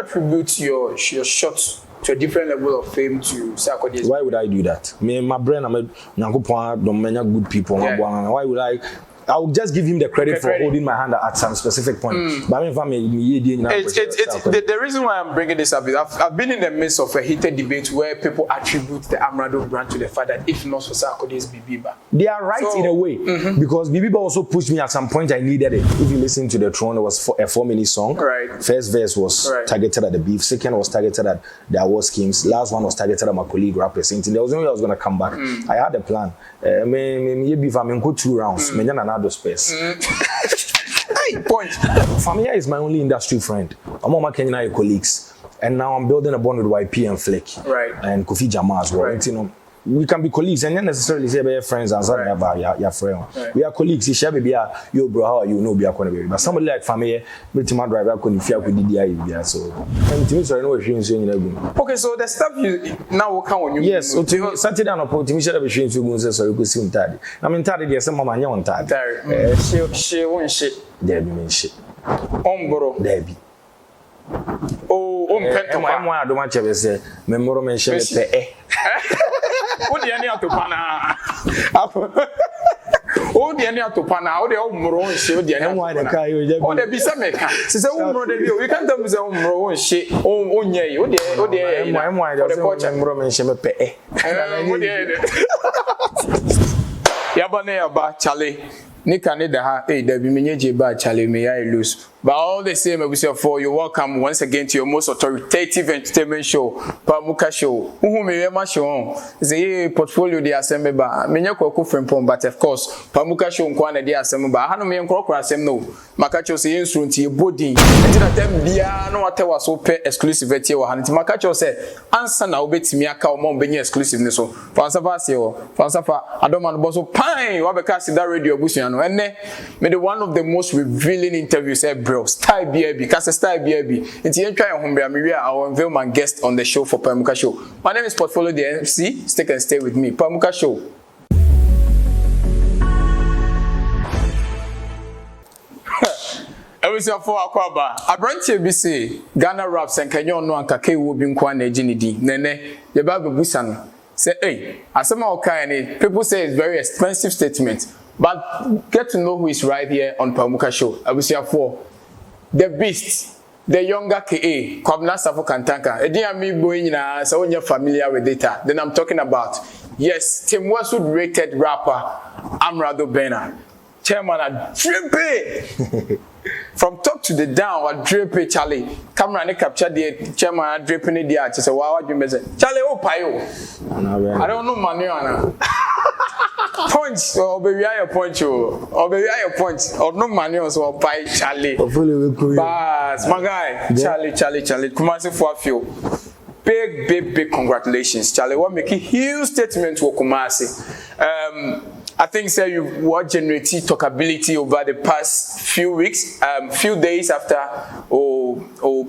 attribute your shot to a different level of fame to Sarkodie? Why would I do that? Me, my brain, I'm a good people. Yeah. Why would I will just give him the credit for holding my hand at some specific point. But the reason why I'm bringing this up is I've been in the midst of a heated debate where people attribute the Amerado brand to the fact that if not for Sarkodie's Bibiba. They are right in a way, because Bibiba also pushed me at some point. I needed it. If you listen to the Throne, it was a 4-minute song. Right. First verse was targeted at the beef. Second was targeted at the award schemes. Last one was targeted at my colleague rappers. There was no way I was going to come back. I had a plan. If I'm go 2 rounds, another space. Point. Familia is my only industry friend. I'm all my Kenyan colleagues, and now I'm building a bond with YP and Flick, and Kofi Jama as well. Right. You know, we can be colleagues and not necessarily say we're friends and something about your friend. We are colleagues. You share baby, yo bro, how are you? No, be a baby. But somebody like family, me to my driver could fear could DDI. So, and to me, so I know what you're saying. Okay, so the stuff you now will come on you. Yes, so Saturday and opportunity, me share the machine to go so you could see Tadi. I mean, Tadi, there's some man on Tadi. She won't shit. There be me shit. Bro. There be. Oh, I don't want to say, memorial mention it. What the any to pana? Oh, the any to pana. Oh, the umro shit. The any one. Oh, the bisa meka. Since the umro the you can't tell me the umro shit. Oh, nye. Oh, the my the umro mention me. Yabane aba Charlie. Nika ne da ha da bi menyeje ba Charlie me I lose. But all the same, you're welcome once again to your most authoritative entertainment show, Pamuka Show. Who me show the portfolio the assembly ba. Menya kwako frempom, but of course, Pamuka Show nkwana the assembly ba. Hanu me nkokora asem no. Makacho say instrunti body. Enti na tem bia no watewa so pe exclusivity wa han. Enti makacho say answer na obetimi aka o mo benye exclusive ne so. Fansafa se o. Fansafa adoma no boso pine wa beka sida radio busuan no. Enne me the one of the most revealing interviews bro, style BAB, because style BAB. It's the entire home. I'm here. I will unveil my guest on the show for Pamuka Show. My name is Portfolio the MC. Stick and stay with me. Pamuka Show. I was here for Akwaba. I brought you BC Ghana raps and Kenyon no and Kake will be in Kwane Ginidi. Nene, the Babu Busan. Say, hey, as some okay, people say it's very expensive statement. But get to know who is right here on Pamuka Show. I was here for the beast, the younger KA, Kwabna Safo Kantanka. Ediya mi boy na so when you're familiar with data. Then I'm talking about, yes, Tim Westwood rated rapper Amerado Bena. Chairman at Drippy. From top to the down, what Drippy Charlie. Camera ne capture the chairman at Drippy ne dia. Say, wow, what you mean? Charlie, oh payo. I don't know Manuana. Points or baby I point you or baby I point or no money or buy Charlie. But my guy, Charlie, come on for a few. Big congratulations, Charlie. What make a huge statement to Kumasi. I think say you what generated talkability over the past few weeks, few days after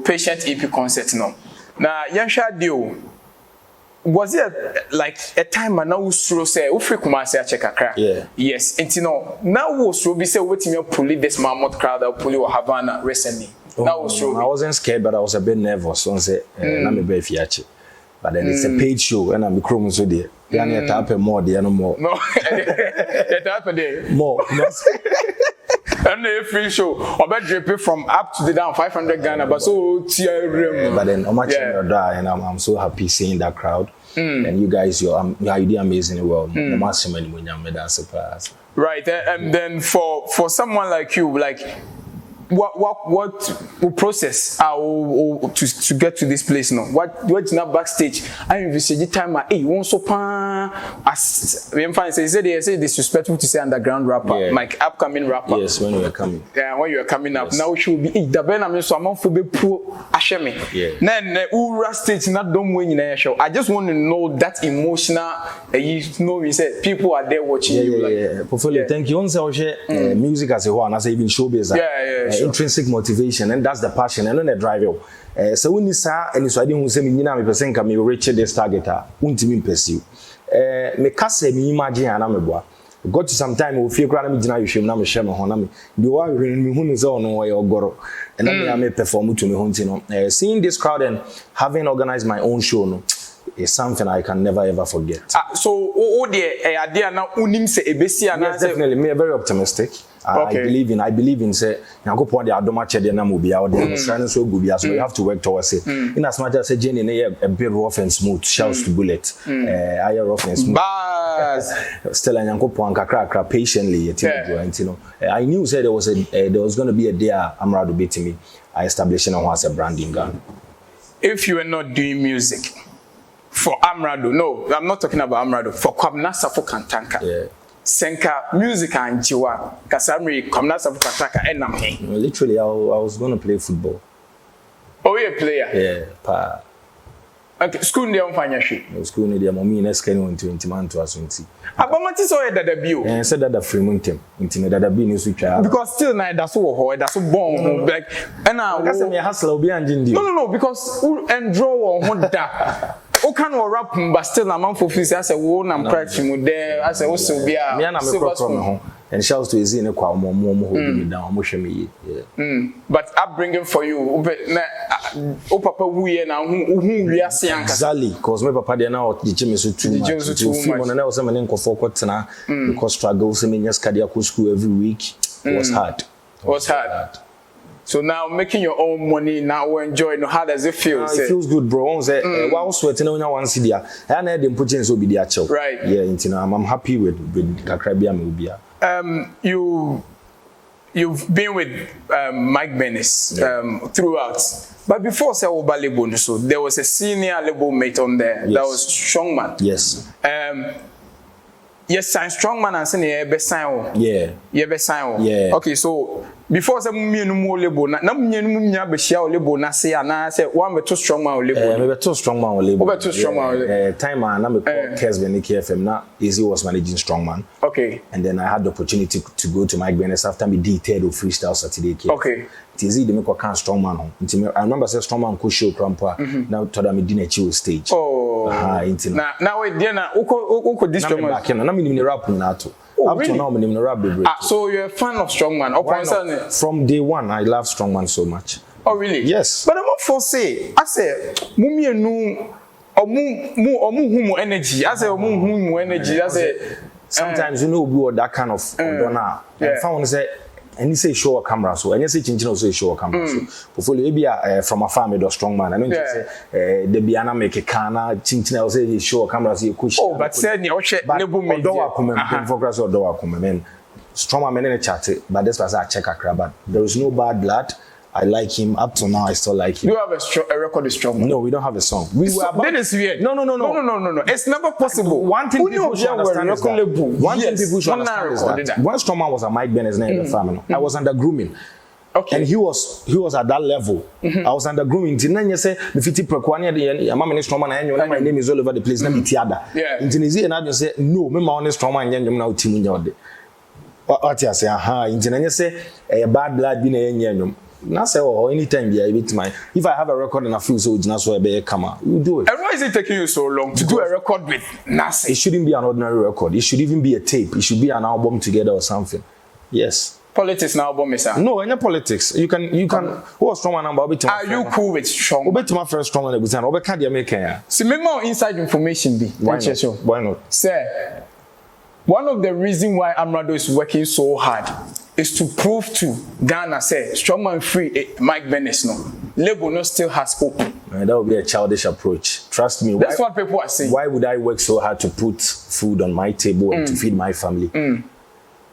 patient EP concert now. Now Yansha deal. Was it like a time and now so say we freak Kumasi check akra? Yeah. Yes. And you know now we so be say waiting you pull this mammoth crowd or pull your Havana recently. Now I wasn't scared, but I was a bit nervous. So I say na me be fiache. But then it's a paid show and I'm chrome so there. Then you tap more there no more. No. You tap there. More. And the free show, I bet dripping from up to the down 500 Ghana, but so tear. But then, I'm and I'm so happy seeing that crowd. And you guys, you're amazing well. Right, and then for someone like you, like what process to get to this place now? What's not backstage? I envisage time won't so as we say they say disrespectful to say underground rapper, like upcoming rapper. Yes, when you are coming. Yeah, when you are coming up. Now it should be the ben I'm so among for be poor asheme. Yeah. Then ura stage not don't win in a show. I just want to know that emotional you know we said people are there watching you. Yeah. Portfolio, thank you. On say music as a whole and as even showbiz. Intrinsic motivation, and that's the passion and then the drive. So when you say and so I didn't say me na me person can me reach this target untimi pursue me kase me imagine ana me boa got to some time we feel grana me gina hwehwem na me hwe me ho na me the wa hwe me hu ne say ono wo ye ogoro and then me perform to me ho ntino seeing this crowd and having organized my own show no is something I can never ever forget. So o de idea na unim se ebesi ana. Yes, definitely. Me very optimistic. Okay. I believe in say Yankopon the adoma chede na mo bia o de so good bia, so you have to work towards it. In as much as say Jenny na a bit rough and smooth, shouts to bullet. I rough and smooth. But still Yankopon kakra patiently you know. I knew say there was going to be a day Amerado beating me. I established as a branding gun. If you were not doing music for Amerado, no, I'm not talking about Amerado, for Kwabena Safo Kantanka. Yeah. Senka music and Jiwa, Kasamri, Kwabena Safo Kantanka, and I'm here. Literally, I was going to play football. Oh, you're a player? Yeah, pa. Okay, school near on financial. School near mommy and Scan 20 man to us. Abamati saw it that debut. And said that the Fremontim, intimate that be news because still night that's so that's so bomb like and now that's me hustle be and no because and draw on that. O can rap but still a man for free as a one and practice mu there as a also be a me na me from home and shouts to Ezi ne kwa mo hold me down mo hwe me yeah. But upbringing for you o papa wuye na hu wiase anka exactly cause my papa there now the gym is too much na was me nkofo kwotena because struggles me just cardiac school every week was hard. So now making your own money now we enjoy. How does it feel? It feels good, bro. One say while sweating on one city, I na dem putting so be the actual. Right. Yeah, I'm happy with Kakrabia Mubia. You've been with Mike Bennis throughout. But before say Oba label, so there was a senior label mate on there. Yes. That was Strongman. Yes. Yes, sign Strongman and say be sign. Yeah. You be sign. Yeah. Okay, so before say me no more label na me no nya be share label na say ana say one be too Strongman label. Me be too Strongman label. Be too Strongman. Time na me call Kesben KFM na Easy was managing Strongman. Okay. And then I had the opportunity to go to Mike Bennis after me detailed of Freestyle Saturday KFM. Okay. Easy the me call can Strongman home. I remember say Strongman could show crampa. Now told me dinner chill stage. Oh. Now wait there na uko this Strongman. Na me ni rap na to. Oh, up really? to now, I'm a rap baby. So you're a fan of Strongman? From day one, I love Strongman so much. Oh, really? Yes. But I'm not for say, I say, mummy no, or mu energy. I say, mu energy. I say, sometimes you know we that kind of donor. And found say, and you say show a camera so, and you say chinchino also show a camera so. Portfolio be from a family of Strongman. I don't say the Biana make a cana chinchino say show a camera so you push. Oh, but say ni oche nebu me. Odoa come focus on odoa come men. Strongman men in chat, but this was I check a crab. But there is no bad blood. I like him up to now. I still like him. Do you have a record with Strongman? No, we don't have a song. We were about... That is weird. No. It's never possible. One thing people should understand is that when Strongman was at Mike Bennis' name, the family, I was under grooming. Okay. And he was at that level. I was under grooming. Then you say, if you prequania, my name is Strongman, my name is all over the place. Let me tiada. Yeah. In Tunisia, and I just say, no, my name is Strongman, and you're now team in your day. What you say, aha, in Tunisia, say, a bad blood being a not say or anytime be a bit my if I have a record and I feel so it's so be come on you do it. And why is it taking you so long to do a record with Nasi? It shouldn't be an ordinary record. It should even be a tape. It should be an album together or something. Yes. Politics now album is no, any politics. You can who was Strongman number? Are you cool with Strongman? Obey to my first Strongman exam. Obey can't you make here? See me more inside information be. Why not? Sir, one of the reasons why Amerado is working so hard is to prove to Ghana say Strongman free Mike Bennis no label no still has hope. That would be a childish approach. Trust me. That's what people are saying. Why would I work so hard to put food on my table and to feed my family?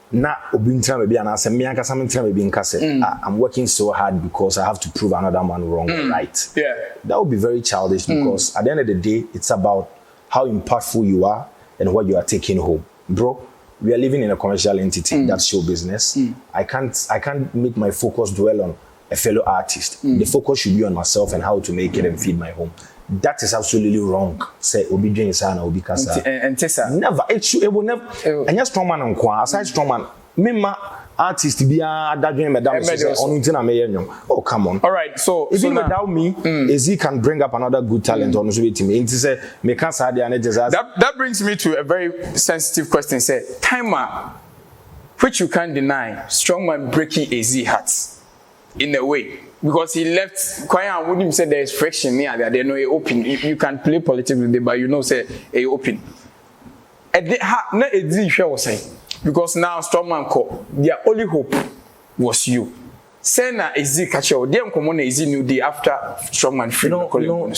Na obintra maybe and say me anka something maybe in case I'm working so hard because I have to prove another man wrong or right. Yeah. That would be very childish because at the end of the day it's about how impactful you are and what you are taking home. Bro, we are living in a commercial entity. That's show business. I can't make my focus dwell on a fellow artist. The focus should be on myself and how to make it and feed my home. That is absolutely wrong. Say obedience and obikasa. And Tessa. Never. It will never. And just Strongman and Kwa aside Strongman. Mima artist be adadwen madam say on ntina me yenwom. Oh come on. All right, so even without me, Ezi can bring up another good talent on so with me. Say me can say that brings me to a very sensitive question. Say timer, which you can't deny, Strongman breaking Ezi hearts in a way. Because he left Kwaya wouldn't say there is friction near there. They know it open. You can play politics with them, but you know say it open. Because now Strongman call their only hope was you. Sena Ezi catcher. Them come on Ezi new day after Strongman free.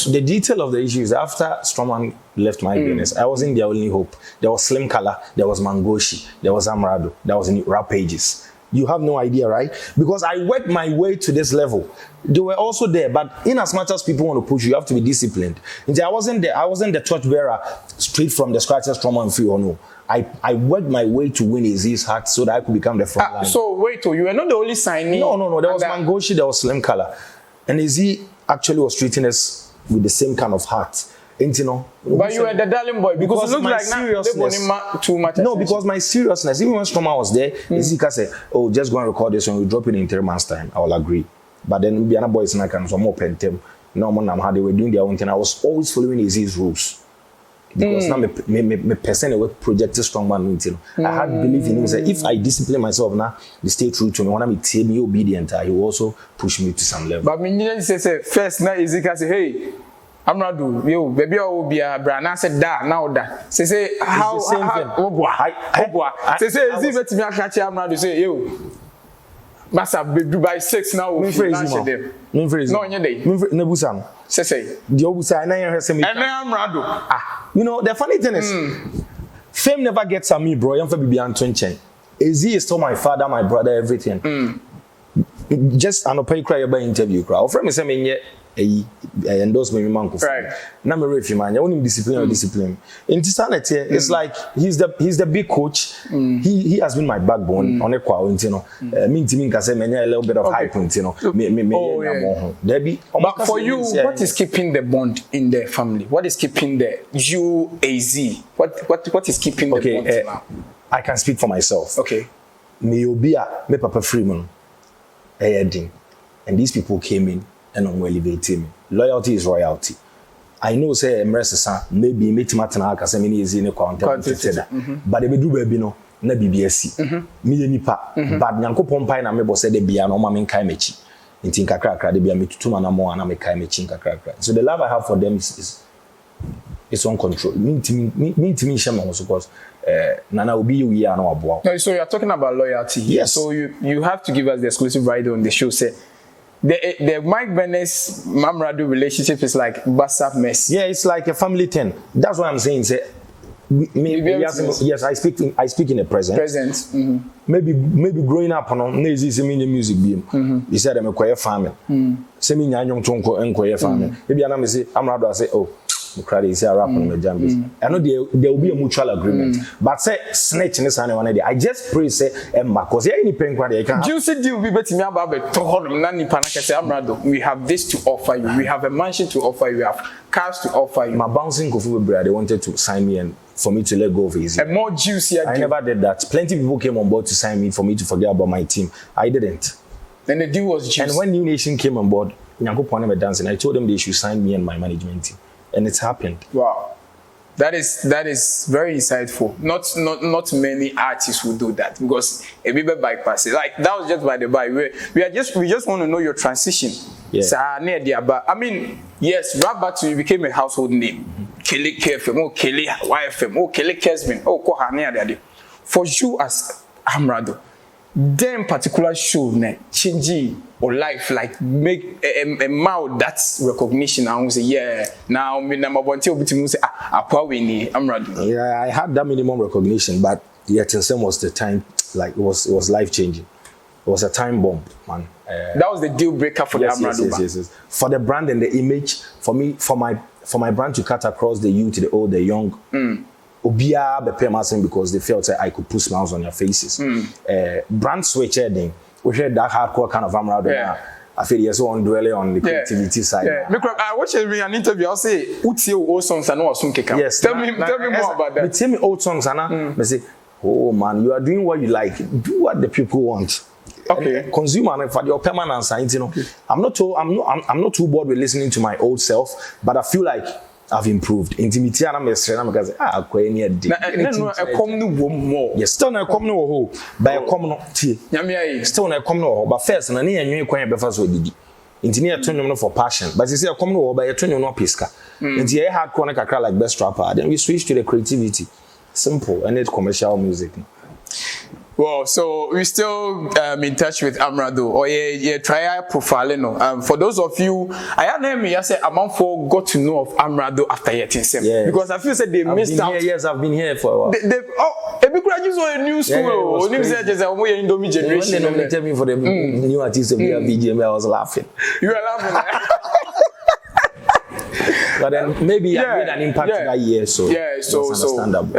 The detail of the issue is after Strongman left my business, I wasn't their only hope. There was Slim Color, there was Mangoshi, there was Amerado, there was Rap Pages. You have no idea, right? Because I worked my way to this level. They were also there, but in as much as people want to push you, have to be disciplined. And I wasn't the torch bearer straight from the scratch as Strongman free or no. I worked my way to win Azi's heart so that I could become the front line. So wait, you were not the only signing. No. There was Mangoshi, there was Slim Color. And Azi actually was treating us with the same kind of heart. And you know, but you were the darling boy because it looked like seriousness. Too much. No, because my seriousness, even when Strongman was there, Ezika said, "Oh, just go and record this one. We drop it in 3 months' time." I will agree. But then the other boys and I can some more pentem. No more how they were doing their own thing. I was always following Ezi's rules because now me person with projected Strongman. You know, I had belief in him. Say, if I discipline myself now, they stay true to me. When I'm me obedient, he will also push me to some level. But me didn't say first now Ezika say, "Hey, Amerado, yo, baby, I will be a brand." I said, "Da, now that." Say, how? Oh boy, say, is it better me catch Amerado? Say, yo, massa be Dubai 6 now. Me phrase them. Me phrase. No, any day. Me nebusan. Say. The obusa na yen hwese me. And Amerado. You know the funny thing is, fame never gets at me, bro. Yam for bibi Anton Chen. Ezi is still my father, my brother, everything. Just an open cry about interview crowd. Friend me say me endorse me man. Right. Na me refi man. You want discipline or discipline. In sanity, it's like he's the big coach. He has been my backbone on a kwa, you know. Me can say me a little bit of hype, you know. But for you, what is keeping the bond in the family? What is keeping the UAZ? What is keeping the bond now? I can speak for myself. Okay. Me obia me Papa Freeman. And these people came in and elevated me. Loyalty is royalty. I know say Emerson maybe meet Martin Alcasa many is in a content, but they do baby no na BBSC. Me nipa, but Nyankopon pai na mebo said they be an oma kai mechi. In tinka crack, they be a me to na more and I make kai mechi crack. So the love I have for them is it's on control. Me to me shame also because Nana will be you are no aboa. So you are talking about loyalty. Yes. So you have to give us the exclusive right on the show. Say the Mike Bennett's Amerado relationship is like WhatsApp mess. Yeah, it's like a family thing. That's what I'm saying. Say yes, I speak in the present. Maybe growing up on easy me music beam. He said I'm a choir farming. Semi nyanyong tonko en choir farming. Maybe I say Amerado I say oh Mokradi is a rap on my jambis. I know there will be a mutual agreement. But say snitch in this one day. I just pray say Emma because here any pen quite can. Juicy deal we bet me about Nani Panaka say Amerado. We have this to offer you. We have a mansion to offer you. We have cars to offer you. My bouncing Kofu Bra, they wanted to sign me and for me to let go of Easy. A more juicy. I never did that. Plenty of people came on board to sign me for me to forget about my team. I didn't. Then the deal was juicy. And when New Nation came on board, Nyanko Pone dancing, I told them they should sign me and my management team. And it's happened. Wow, that is very insightful. Not many artists will do that because a bit bypasses. Like that was just by the by. We just want to know your transition. Yeah. But I mean, yes, rap battle became a household name. Kelly KFM, oh Kelly YFM, oh Kelly Kesman, oh Kohane. For you as Amerado, them particular show change or life like make a mouth that's recognition. I will say yeah. Now me number one till between say Amerado. Yeah, I had that minimum recognition, but yet in some was the time like it was life changing. It was a time bomb, man. That was the deal breaker for the Amerado. Yes. For the brand and the image, for me, for my brand to cut across the youth, the old, the young. Obia be pay because they felt that I could put smiles on your faces. Brand switch heading. We had that hardcore kind of Amerado. Yeah. I feel yes on dwelling on the creativity side. Yeah. I watched an interview. I'll say, "What's your old songs?" I know some kick. Yes. Tell me more about that. Tell me old songs, Anna. Me say, Oh man, you are doing what you like. Do what the people want. Okay. Consumer for your permanent science, you know. I'm not too bored with listening to my old self, but I feel like I've improved. Intimity and I'm because quite come no more. Yes, still na come no ho. By a come no tie. Still na come no ho. But first na near you kwan befa so didi. Intini atonyo no for passion. But you say come no ho by atonyo no piska. Inti e hardcore na kakra like best rapper. Then we switch to the creativity. Simple and it's commercial music. Well, so we're still in touch with Amerado. Or try profiling. For those of you, I know me. I say among for got to know of Amerado after yeting sem. Because I feel that they missed out. Yes, I've been here for a while. A big graduates on a new school. New says I'm way Indomie generation. When they nominated me for the new artist of the BGM, I was laughing. You were laughing. But then maybe I made an impact that year, so so understandable.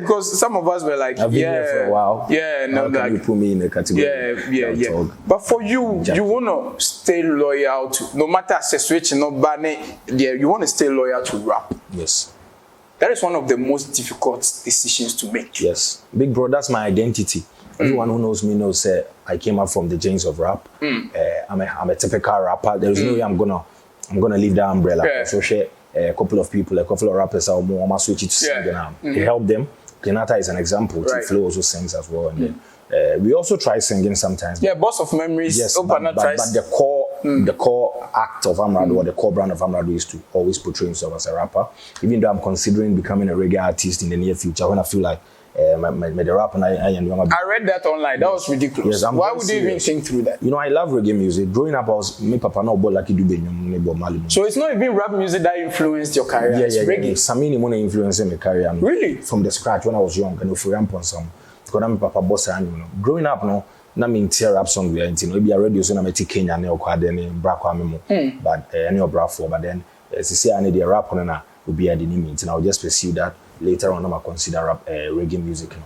Because some of us were like, I've been here for a while. No, like you put me in a category. But for you, you wanna stay loyal to no matter the situation, no banning. You wanna stay loyal to rap. Yes. That is one of the most difficult decisions to make. Yes, big bro, that's my identity. Everyone who knows me knows I came up from the genes of rap. I'm a typical rapper. There is no way I'm gonna leave that umbrella. So share a couple of people, a couple of rappers are more switch it to sing now. To help them. Kenata is an example. Flo also sings as well, and then we also try singing sometimes. Yeah, Boss of Memories. Yes, but the core act of Amerado or the core brand of Amerado is to always portray himself as a rapper. Even though I'm considering becoming a reggae artist in the near future, when I feel like the rap and I read that online. That was ridiculous. Yes, why would you even think through that? You know, I love reggae music. Growing up, I was me papa no boy like you. So it's not even rap music that influenced your career. It's reggae. Samini money influenced my career. Really? From the scratch when I was young, and if we ramp on some, because I'm papa boss and you know. Growing up, no, na me tear rap song we are into. Maybe a radio so na me take Kenya ne okwa den bra kwa me mo. But any bra for. But then as you say, I need a rap on na will be at the limit, and I'll just pursue that. Later on, I'm going to consider rap, reggae music. You know.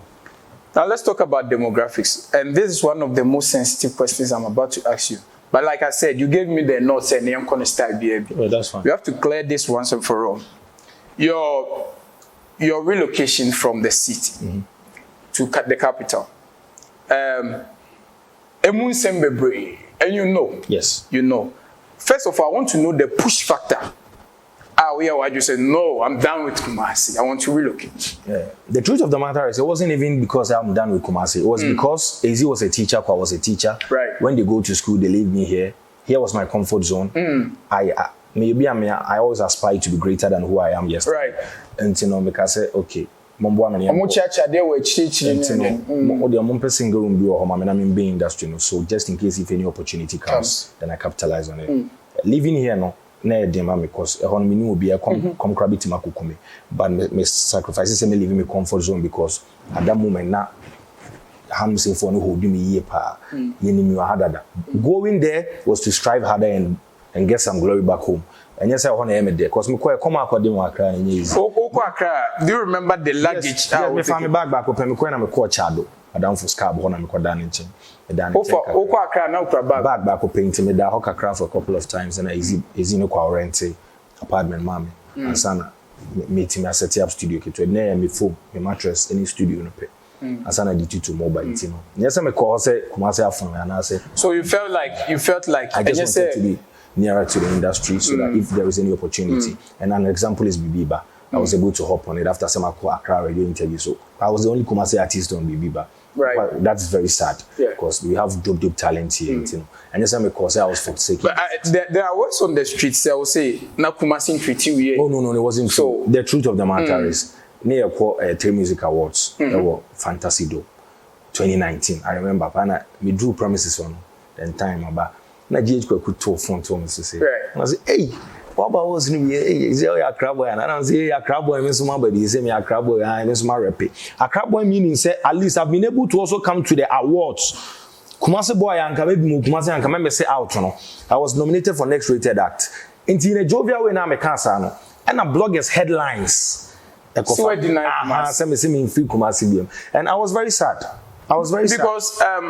Now, let's talk about demographics. And this is one of the most sensitive questions I'm about to ask you. But like I said, you gave me the notes and I'm going to start BAB. Oh, that's fine. You have to clear this once and for all. Your relocation from the city to the capital. And you know. Yes. You know. First of all, I want to know the push factor. Why you say no? I'm done with Kumasi. I want to relocate. Yeah. The truth of the matter is, it wasn't even because I'm done with Kumasi. It was because AZ was a teacher, Kwa was a teacher. Right. When they go to school, they leave me here. Here was my comfort zone. I always aspire to be greater than who I am yesterday. Right. And you know, because I say, okay, single room be or I'm in being industry. So just in case if any opportunity comes, then I capitalize on it. Living here, no. Na edema because me will be a come crabby to makukume, but me sacrifices me leaving me comfort zone because at that moment na Hamsin for no holding me ye pa harder. Going there was to strive harder and get some glory back home. And yes, I want to aim it there because me quite come out with Accra and easy. Do you remember the luggage? Yes, me family back open me quite am a coach chado. Madam for scab on am ko dan nchen. Back painting me da hoka craft for a couple of times and easy no kwa rent apartment mami. And sana meeting me set up studio ke to na me phone, me mattress any studio no pe. And sana di to mobile you know. Yes me call say Kumasi afun and I say. So you felt like I just wanted to be nearer to the industry so that if there is any opportunity. And an example is Bibiba. I was able to hop on it after some Accra radio interview. So I was the only Kumasi artist on Bibiba. Right. But that's very sad because we have dope talent here, you know. And yes, I'm a cause I was forsaken. But there are words on the streets. I will say, "Na Kumasi treat you." Oh no, it wasn't so. The truth of the matter is, near 3 music awards. There were Fantasy Do, 2019. I remember, and we drew promises on then time about. Na GH could talk phone to me to say, and I said, "Hey, what about was new? Is there a crab boy?" And I don't say a crab boy. I mean, somebody say me a crab boy. I mean, some rap. A crab boy meaning say at least I've been able to also come to the awards. Kumasi boy and maybe Kumasi and come say out. No, I was nominated for Next Rated Act. In a jovial way now, me cancer no. And a blogger's headlines. So I denied Kumasi. And I was very sad. I was very because sad.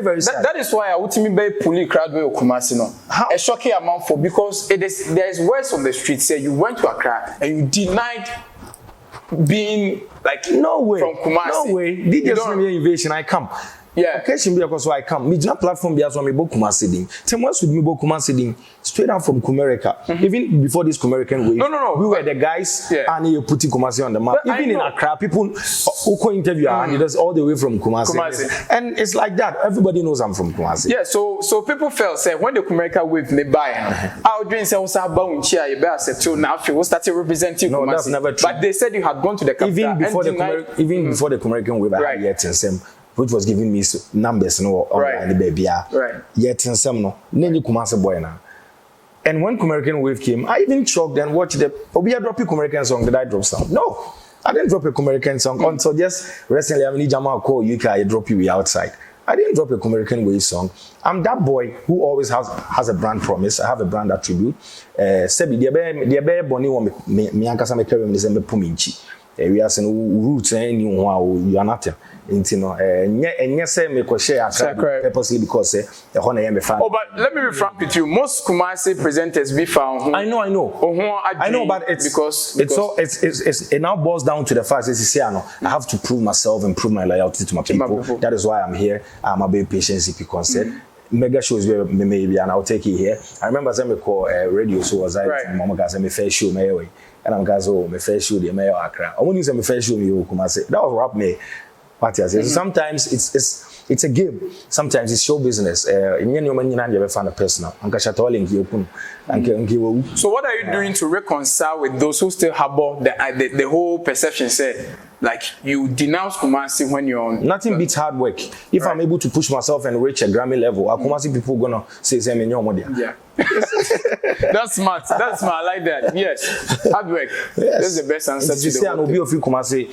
Very sad. That is why I would be pulling crowd with Kumasi no. A shocking amount for because there is words on the street say you went to Accra and you denied being like no way from Kumasi. No way. DJ Swim invasion I come. Yeah. Occasion be because I come. Me na platform be as me bo Kumasi din. Tem once with me bo Kumasi din straight out from Kumerica. Even before this Kumerican wave. No. We were the guys and you putting Kumasi on the map. Even in Accra, people who interview and it is all the way from Kumasi. And it's like that. Everybody knows I'm from Kumasi. Yeah, so people felt say when the Kumerica wave me buy, our dream say was about unchia you better settle now we started representing Kumasi. No, that's never true. But they said you had gone to the capital. Even before the Kumerican wave I had yet in some which was giving me numbers no online the baby. Right. Yet in some no. Then you Kumasi boy now. And when Kumerican wave came, I even shocked and watched the we had dropped a Kumerican song. Did I drop some? No. I didn't drop a Kumerican song until just recently. I mean, Jamal call UK. I drop you outside. I didn't drop a Kumerican wave song. I'm that boy who always has a brand promise. I have a brand attribute. Sebi the boni wo me ankasa me carry me say me puminchi. We are saying roots any you are nothing. You know, and say me ko share purposely because the honor am fan. Oh, but let me be frank with you. Most Kumasi presenters be found. I know, but it's because it now boils down to the fact that I have to prove myself and prove my loyalty to my people. That is why I'm here. I'm a bit patient if you concern. Mega shows where maybe and I'll take it here. I remember saying me call radio so was I mama guys me first show my way. And I'm guys my first show the mayor Accra. I want to say my first show me Kumasi. That was rap me. Sometimes it's a game. Sometimes it's show business. So what are you doing to reconcile with those who still harbor the whole perception say like you denounce Kumasi when you're on? Nothing beats hard work. If I'm able to push myself and reach a Grammy level, Kumasi people gonna say yeah. That's smart. I like that. Yes. Hard work. Yes. That's the best answer to the I'll be a few Kumasi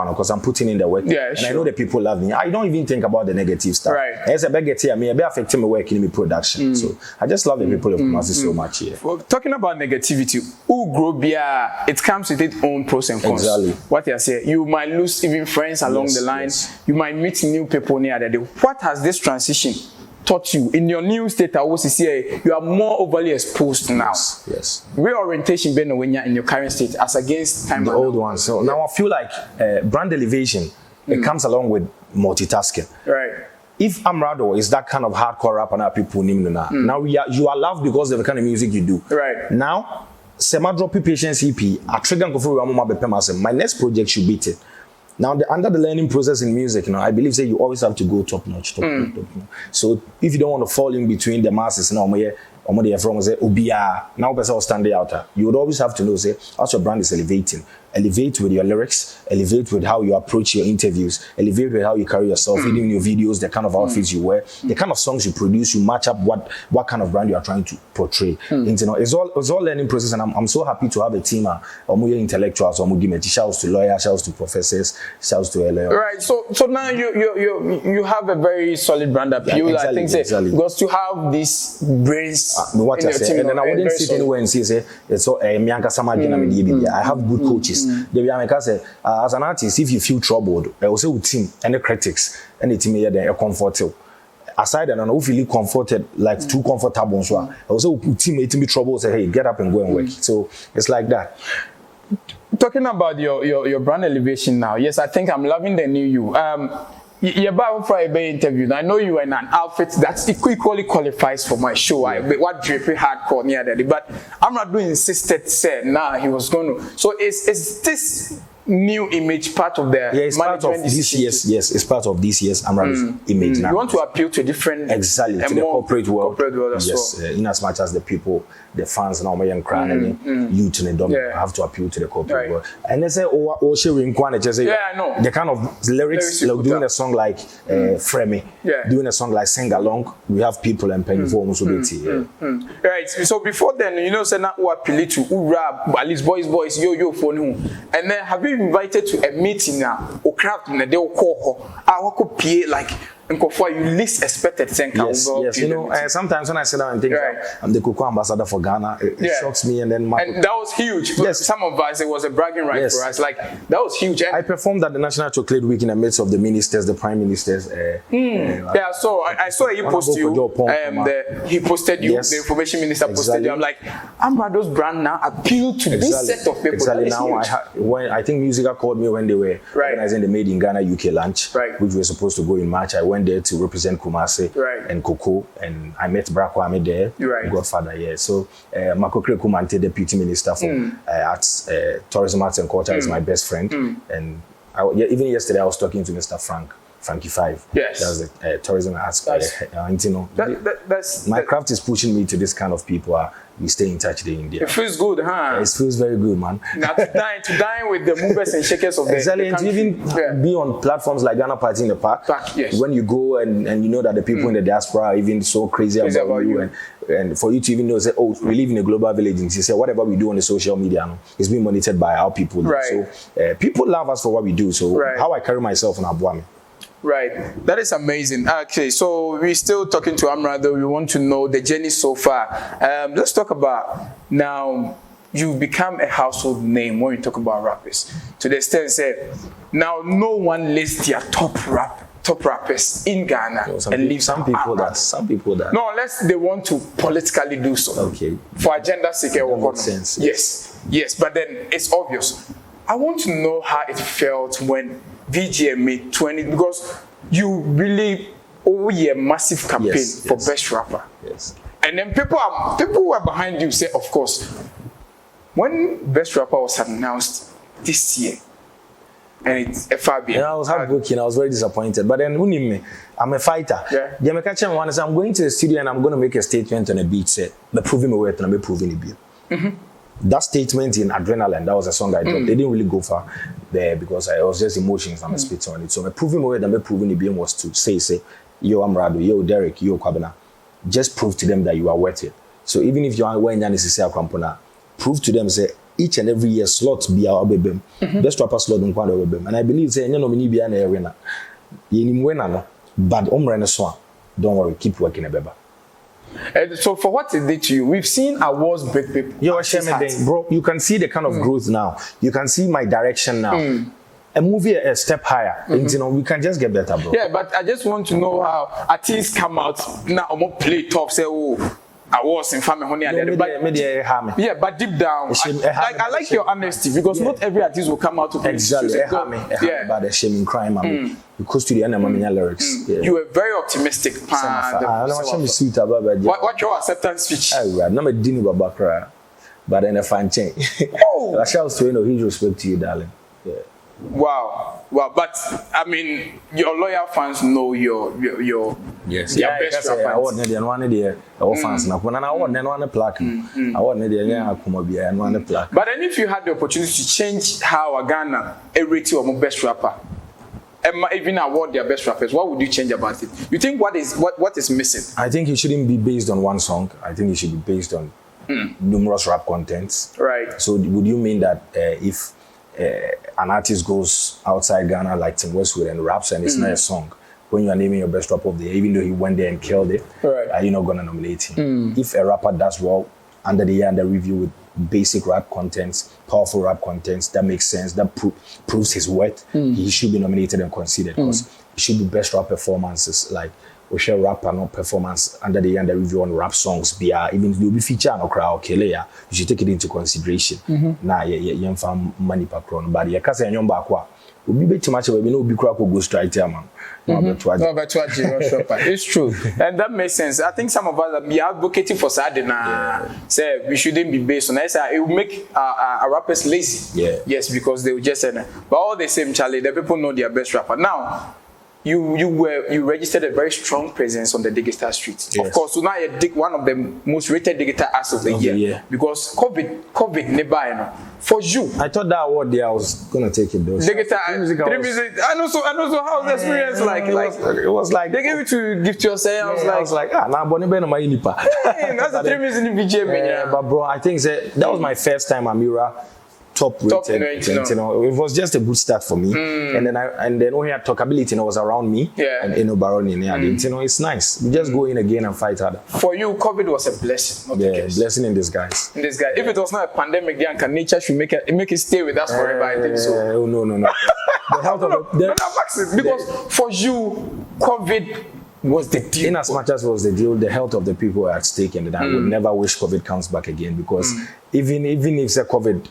because I'm putting in the work. Yeah, and I know the people love me. I don't even think about the negative stuff. Right. As a bag here, me affecting my work in my production. So I just love the people of Kumasi so much here. Well, talking about negativity, it comes with its own pros and cons. Exactly. What you say, you might lose even friends along the line. Yes. You might meet new people near the day. What has this transition taught you in your new state? I was say you are more overly exposed now. Yes. Reorientation being when you're in your current state as against time the old one. So now I feel like brand elevation. It comes along with multitasking. Right. If Amerado is that kind of hardcore rapper now people name now you are loved because of the kind of music you do. Right. Now, Sema drop patience EP. I trigger go for my next project should beat it. Now, under the learning process in music, I believe that you always have to go top notch. So if you don't want to fall in between the masses, now person standing out. You would always have to know, say, as your brand is elevating. Elevate with your lyrics, elevate with how you approach your interviews, elevate with how you carry yourself, even in your videos, the kind of outfits you wear, the kind of songs you produce, you match up what kind of brand you are trying to portray. It's all learning process, and I'm so happy to have a team of intellectuals, shouts to lawyers, shouts to professors, shouts to LA. Right. So now you have a very solid brand appeal. Yeah, exactly, I think because to have these brains in your team, and then I wouldn't sit anywhere and say it's all I have good coaches. As an artist, if you feel troubled, I will say with team and the critics and the team here they are comfortable. Aside and if you feel comforted, like too comfortable, so I will say with team it be trouble. Say hey, get up and go and work. So it's like that. Talking about your brand elevation now, yes, I think I'm loving the new you. You're about for a interview. I know you are in an outfit that equally qualifies for my show. What drippy hardcore near that, but I'm not doing insisted. Said nah, he was going to. So is this new image part of the it's part of this year's it's part of this year's Amerado's image now. You want to appeal to a different to the corporate world as yes well. In as much as the people, the fans now and crying youth and the have to appeal to the corporate world. And they say sharing I know the kind of lyrics like doing a song like Fremi, doing a song like Sing Along, we have people and paying for almost right. So before then, say not appeal to rap at least boys yo phone and then have you invited to a meeting now or craft and they will call her I could pay like you least expected yes, you know, sometimes when I sit down and think I'm the cocoa ambassador for Ghana, it shocks me, and then that was huge. For some of us, it was a bragging right for us. Like that was huge. And I performed at the National Chocolate Week in the midst of the ministers, the prime ministers. So I saw he posted you. He posted you. The information minister posted you. I'm like, Amerado's brand now appeal to this set of people. Exactly. Now when I think Musica called me when they were organizing the Made in Ghana UK lunch, which we were supposed to go in March. I went there to represent Kumasi and Coco, and I met Brakwame there, Godfather. So Makokre Kumante, deputy minister for arts, tourism, arts and culture, is my best friend. And even yesterday I was talking to Mr. Frankie 5. Yes. That's the tourism and arts. My craft is pushing me to this kind of people. We stay in touch in India. It feels good, huh? It feels very good, man. Now to dine with the movers and shakers of the country. And to even be on platforms like Ghana Party in the Park. When you go and you know that the people in the diaspora are even so crazy about you. And for you to even know, say, oh, we live in a global village. And you say, whatever we do on the social media, it's being monitored by our people. So people love us for what we do. So how I carry myself on Abuami. Right, that is amazing. Okay, so we're still talking to Amerado. We want to know the journey so far. Let's talk about now. You become a household name when you talk about rappers. To the extent, say now no one lists their top rappers in Ghana and leave some people that. No, unless they want to politically do so. Okay. For agenda sake, sense. Yes, but then it's obvious. I want to know how it felt when VGM made 20, because you really owe a massive campaign for best rapper. Yes. And then people who are behind you say, of course, when best rapper was announced this year, and it's FRB. I was heartbroken. I was very disappointed. But then, I'm a fighter. I'm going to the studio and I'm going to make a statement on a beat set. I'm proving my worth and I'm proving it. That statement in Adrenaline, that was a song I dropped. They didn't really go far there because I was just emotions I'm spit on it. So my proving my way and proving the BM was to say, yo Amerado, yo Derek, yo Kwabena, just prove to them that you are worth it. So even if you are wearing necessary Krampona, prove to them, say, each and every year slots be our baby. Best rapper slot on Kwanda baby. And I believe say no many be an arena. You winner no, but don't worry, keep working a baby. So for what it did to you, we've seen awards break people. Yo, bro, you can see the kind of growth now. You can see my direction now. A movie a step higher. And, you know, we can just get better, bro. Yeah, but I just want to know how artists come out now, play top, say, oh, awards in family honey and but deep down, I like your honesty, because not every artist will come out to exactly about the shaming crime. Because to the end of my lyrics, you were very optimistic. What your acceptance speech? I'm not a dinner but then a fan chain. I shall say no huge respect to you, darling. Wow, but I mean, your loyal fans know your best rappers. I want the fans now. When I want one plaque, I want the plaque. But then, if you had the opportunity to change how a Ghana rate you as best rapper, even award their best rappers, what would you change about it? You think what is missing? I think it shouldn't be based on one song. I think it should be based on numerous rap contents. Right. So would you mean that if an artist goes outside Ghana like Tim Westwood and raps and it's not a song, when you are naming your best rapper of the year, even though he went there and killed it, are you not going to nominate him? If a rapper does well under the year under review with basic rap contents, powerful rap contents, that makes sense, that proves his worth, he should be nominated and considered, because it should be best rap performances, like we share rap and performance under the year under review on rap songs, even if you'll be featured on a crowd, you should take it into consideration. Nah, you found money per crown, but you can't say you're back. We'll be too much of a big crack will go straight there, man. It's true, and that makes sense. I think some of us are advocating for Sadina. Say we shouldn't be based on that. It will make our rappers lazy. Yes, because they will just say, but all the same, Charlie, the people know their best rapper now. You registered a very strong presence on the digital street. Of course, so now you're one of the most rated digital acts of the year. Because COVID never, for you. I thought that award there I was gonna take it though. Digital music. I know so how the experience like it was like they gave it to give to yourself. I was like nah Bonnie Ben my that's the 3 minutes in the VJ. But bro, I think that was my first time Amira top rated. It was just a good start for me. And then we had talkability was around me. Yeah. And Baroni, it's nice. We just go in again and fight harder. For you, COVID was a blessing. Not a blessing in disguise. If it was not a pandemic, then nature should make it stay with us forever. I think so. No. The health of because for you, COVID was the deal. In as much as was the deal, the health of the people are at stake, and I would never wish COVID comes back again, because even if say COVID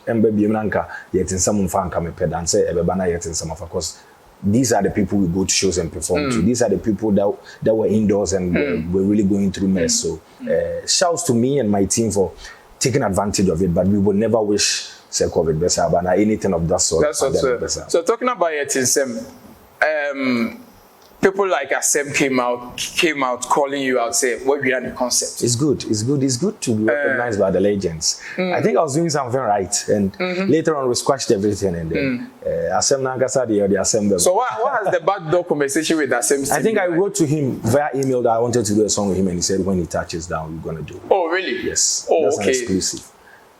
yet in some fan come and say everybody yet in some of course these are the people we go to shows and perform to. These are the people that were indoors and were really going through mess. So shouts to me and my team for taking advantage of it, but we would never wish say COVID better but anything of that sort. So talking about it is people like Asem came out calling you out, say what we are the concept. It's good to be recognized by the legends. I think I was doing something right, and later on we squashed everything, and then Asem Nankasa the Asem. So what has the backdoor conversation with Asem? I think I wrote to him via email that I wanted to do a song with him, and he said when he touches down we're gonna do it. Oh really? Yes. Oh, that's okay. An exclusive.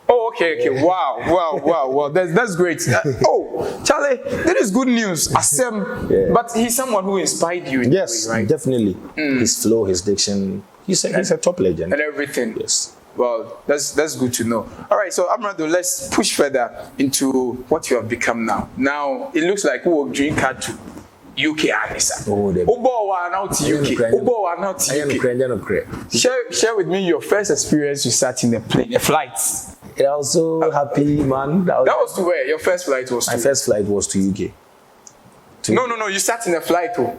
Oh, okay. Wow. That's great. Charlie, that is good news. Asem, but he's someone who inspired you in yes, way, right? Definitely. His flow, his diction, he's a top legend. And everything. Yes. Well, that's good to know. All right, so Amerado, let's push further into what you have become now. Now, it looks like we will drink card to UK Anissa. Share with me your first experience you sat in a plane, a flight. I was so happy, man. That was to where? Your first flight was to? My first flight was to UK. No. You sat in a flight too.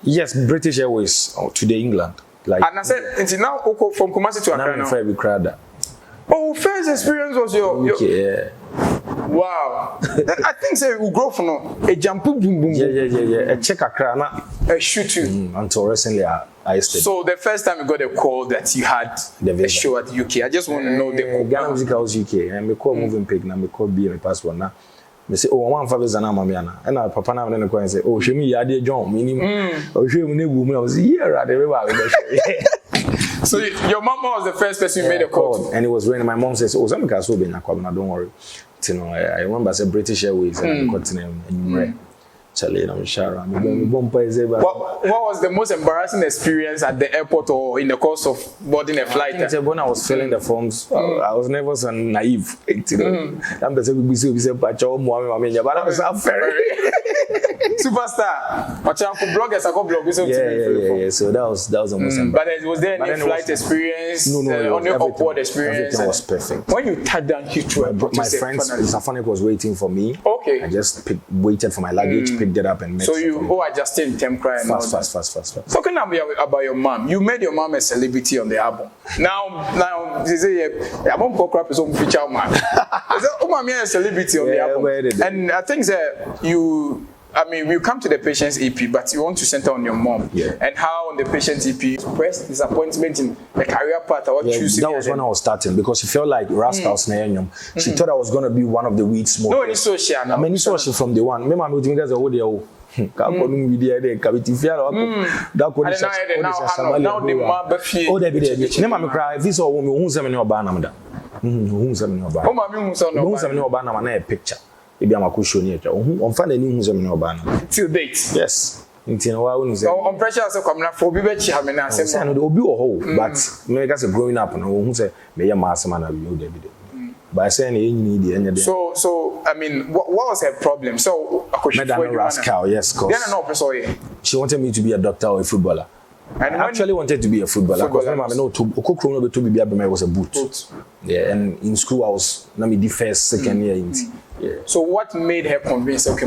Yes, British Airways to the England. Like. And I said, until now, from Kumasi to Accra now. Oh, first experience was your UK. Yeah. Wow. I think say we grow from a jump boom boom. Yeah. A check Accra na. A shoot you. Until recently I stayed. So the first time you got a call that you had a show at UK, I just want to know the call. Ghana Music House UK. And me call moving pig na me call be my passport na. Me say, oh, one favor zana mami ana. And I papa na me say, oh, show me yadi John. Oh, show me negu. I was here. So your mama was the first person you made a call to? And it was raining. My mom says, oh, some can so be na don't worry. You know, I remember I said British Airways and I got to name and Charlie, I'm sure. What was the most embarrassing experience at the airport or in the course of boarding a flight? I think when I was filling the forms, I was nervous and naive. You know, I'm the same but I was very superstar. But bloggers, I got bloggers. Yeah. So that was almost embarrassing. But was there any flight experience? No. Only upward experience. Everything was perfect. When you touched down Heathrow, my friends, Safanic was waiting for me. Okay. I just waited for my luggage, picked it up, and met. So you adjusted in temp cry and fast. Talking about your mom, you made your mom a celebrity on the album. Now they say your mom crap is on feature man. Oh, mommy a celebrity on the album, and I think that we come to the Patience EP, but you want to center on your mom. Yeah. And how on the Patience EP expressed disappointment in the career path or choosing. That was when I was starting because she felt like Rascals She thought I was going to be one of the weed smokers. No, it's social. I mean, it's social from the one. Remember, I'm guys are now picture. Till date. Yes. On pressure as a coming for be but growing up and by saying so I mean what was her problem? So Rascal, yes, cause she wanted me to be a doctor or a footballer. And I actually wanted to be a footballer because I know to was a boot. Yeah, and in school I was the first, second year. Yeah. So what made her convinced? Okay,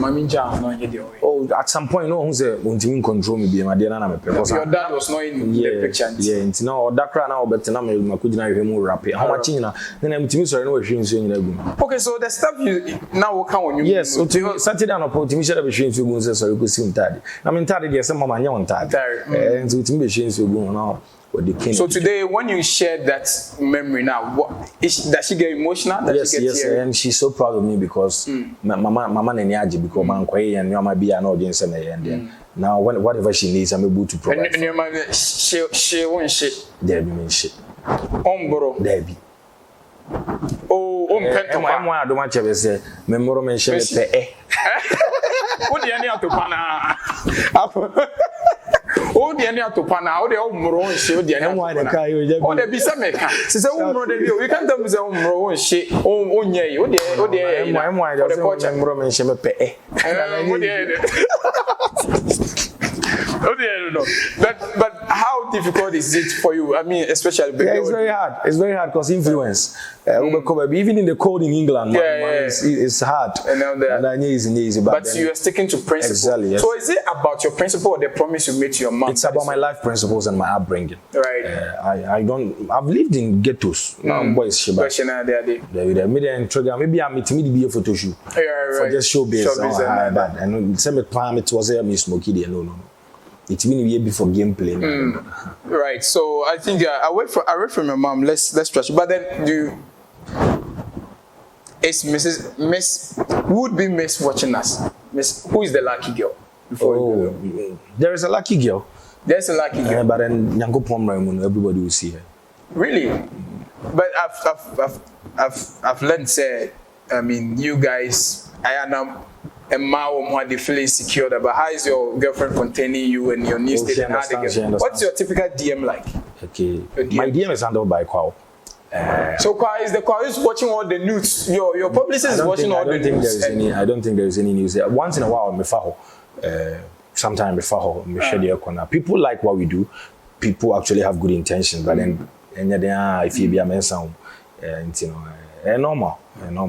at some point, no one said, "Won't you control me?" Your dad was not in the picture. Yeah, and now that now, but now I couldn't have him rap. How much in? Then I'm to sorry, no issues. Okay, so the stuff you now come on you. Yes, so Saturday and opportunity should have issues you go so you could see Taddy. I mean, Taddy, yes, some mama on Taddy. And so to me, issues you go now. So today, when you share that memory now, does she get emotional? Yes, and she's so proud of me because mama nenyaji because man kwai and mama be an audience and then now whatever she needs, I'm able to provide. And your mama, she won't shit. There be mean shit. Omboro. There be. Oh, Em I don't want to say memoro mention pe What the any atopana? Oh, the any atopana, oh, the umro and show the any one. Oh, there be some meka. Since a umro, you can't tell me the umro and shit. Oh, yeah, oh, the memoro mention pe But how difficult is it for you? I mean, especially it's very hard. It's very hard because influence. Even in the code in England, it's hard. And I know it's easy. But you are sticking to principles. Exactly. Yes. So is it about your principle or the promise you made to your mom? It's about my life principles and my upbringing. Right. I've lived in ghettos. Now boys shiba. Maybe I'm meeting me a photo shoot. For just showbiz. Bad. And some time it was a me smoky there. No. It's been a year before gameplay. Right. So I think I read from your mom. Let's stretch. But then it's Miss would be Miss watching us. Miss, who is the lucky girl? There is a lucky girl. There's a lucky girl. But then everybody will see her. Really? But I've learned say, I mean, you guys, I am a man they feel insecure about how is your girlfriend containing you and your new state and how they get. What's your typical DM like? Okay. My DM is handled by Kwao. So Kwao is watching all the news. Your publicist is watching all the news. I don't think there is any news. Once in a while, sometime before people like what we do. People actually have good intentions, but then if you be a man, normal.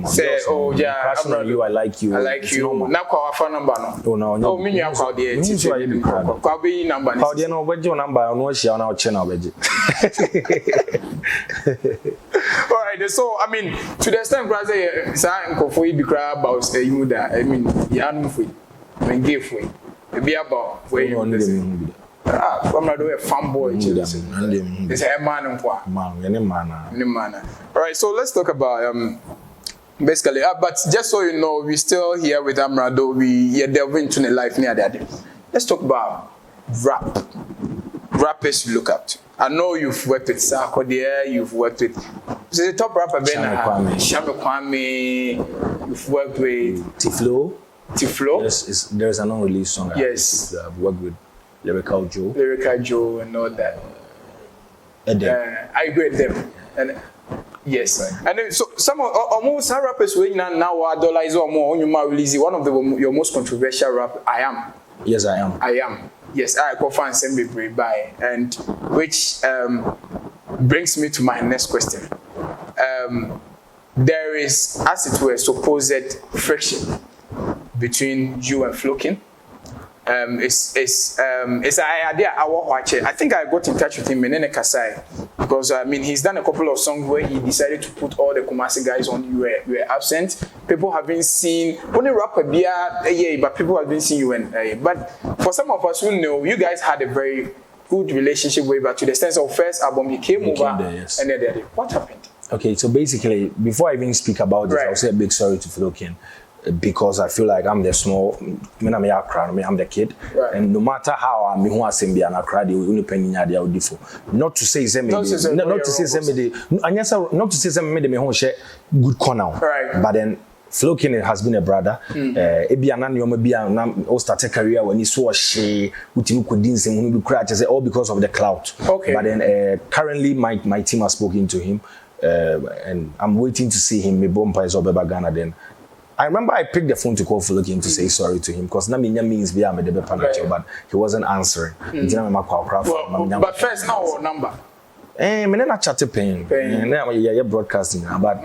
Say, oh yeah, personally, I like you. I like you. Now call our phone number no. Oh no. Oh, me you call the number. Call be number. Call the no, but your number no share now channel beji. All right, so I mean, to the extent where say say nkofo yi be cry about you that I mean, you anu for when give for it be about where you listen. Amerado a fanboy. It's a man. All right, so let's talk about basically. But just so you know, we're still here with Amerado. We delve into the life near that. Let's talk about rappers you look up to. I know you've worked with Sarko there. You've worked with the top rapper Shame Kwame. You've worked with Tiflo. Yes, there's an unreleased song. Yes, I've worked with. Lyrical Joe and all that. I agree with them. And yes. Right. And then, so some almost rappers who now are dollars or more on your release. One of your most controversial rap. I am. Yes, I am. Yes, I go find send me by and which brings me to my next question. There is, as it were, supposed friction between you and Flowking. It's an idea I want to watch it. I think I got in touch with him in Kasai because I mean he's done a couple of songs where he decided to put all the Kumasi guys on. You were absent. People have been seen only rapper but people have been seeing you and but for some of us who know you guys had a very good relationship way back to the extent of first album he came over there, yes. And then what happened? Okay, so basically before I even speak about this, I'll say a big sorry to Flowking. Because I feel like I'm the small, I'm the kid, right. And no matter how I'm who I be an crowd, you only penny idea would differ. Not to say somebody, not to say somebody, not to say somebody me share good corner, right. But then Flowking has been a brother. Ebi anan you be an start a career when he saw she utimi kodin sem hu be cry say all because of the clout. Okay. But then currently my team has spoken to him, and I'm waiting to see him. Me bomb is over Ghana then. I remember I picked the phone to call Flowking to say sorry to him because na minya means be am the panacho, but he wasn't answering. But first now what number? Me na chat pain. Na yeah broadcasting but